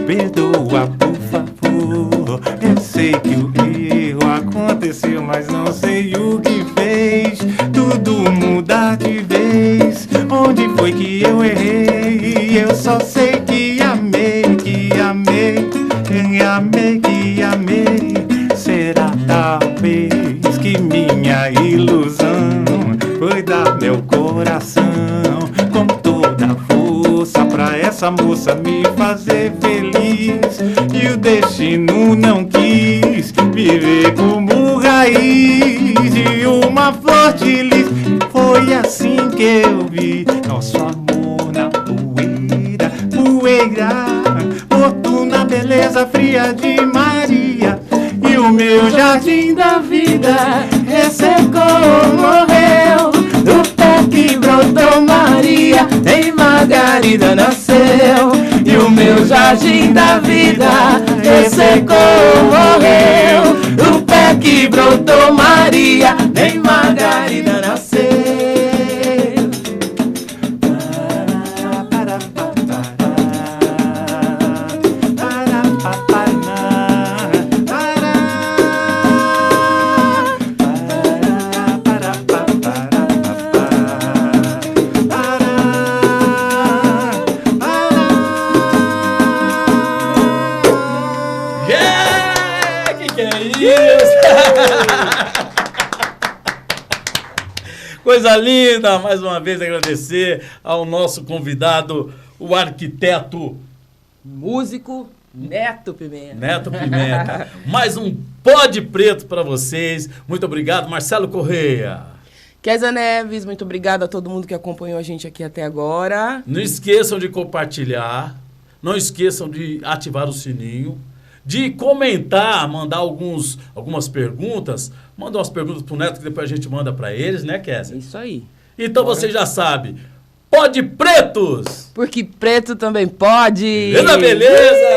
Perdoa, por favor. Eu sei que o erro aconteceu, mas não sei o que fez tudo mudar de vez. Onde foi que eu errei? Eu só sei que amei, que amei, que amei, que amei. Será talvez que minha ilusão foi dar meu coração com toda a força pra essa moça me fazer feliz. E o destino não quis viver como raiz de uma flor de lis. Foi assim que eu vi nosso amor na poeira, poeira, morto na beleza fria de Maria. E o meu jardim da vida ressecou, morreu. Do pé que brotou Maria, em Margarida nasceu. E o meu jardim da vida ressecou, morreu. Do pé que brotou Maria, em Margarida nasceu. Coisa linda, mais uma vez agradecer ao nosso convidado, o arquiteto músico Neto Pimenta. Neto Pimenta. Mais um Pod Preto para vocês. Muito obrigado, Marcelo Correia. Kézia Neves, muito obrigado a todo mundo que acompanhou a gente aqui até agora. Não esqueçam de compartilhar, não esqueçam de ativar o sininho, de comentar, mandar algumas perguntas. Manda umas perguntas pro Neto que depois a gente manda para eles, né, Kézia? Isso aí. Então você já sabe, Pod Pretos! Porque preto também pode! Beleza, beleza!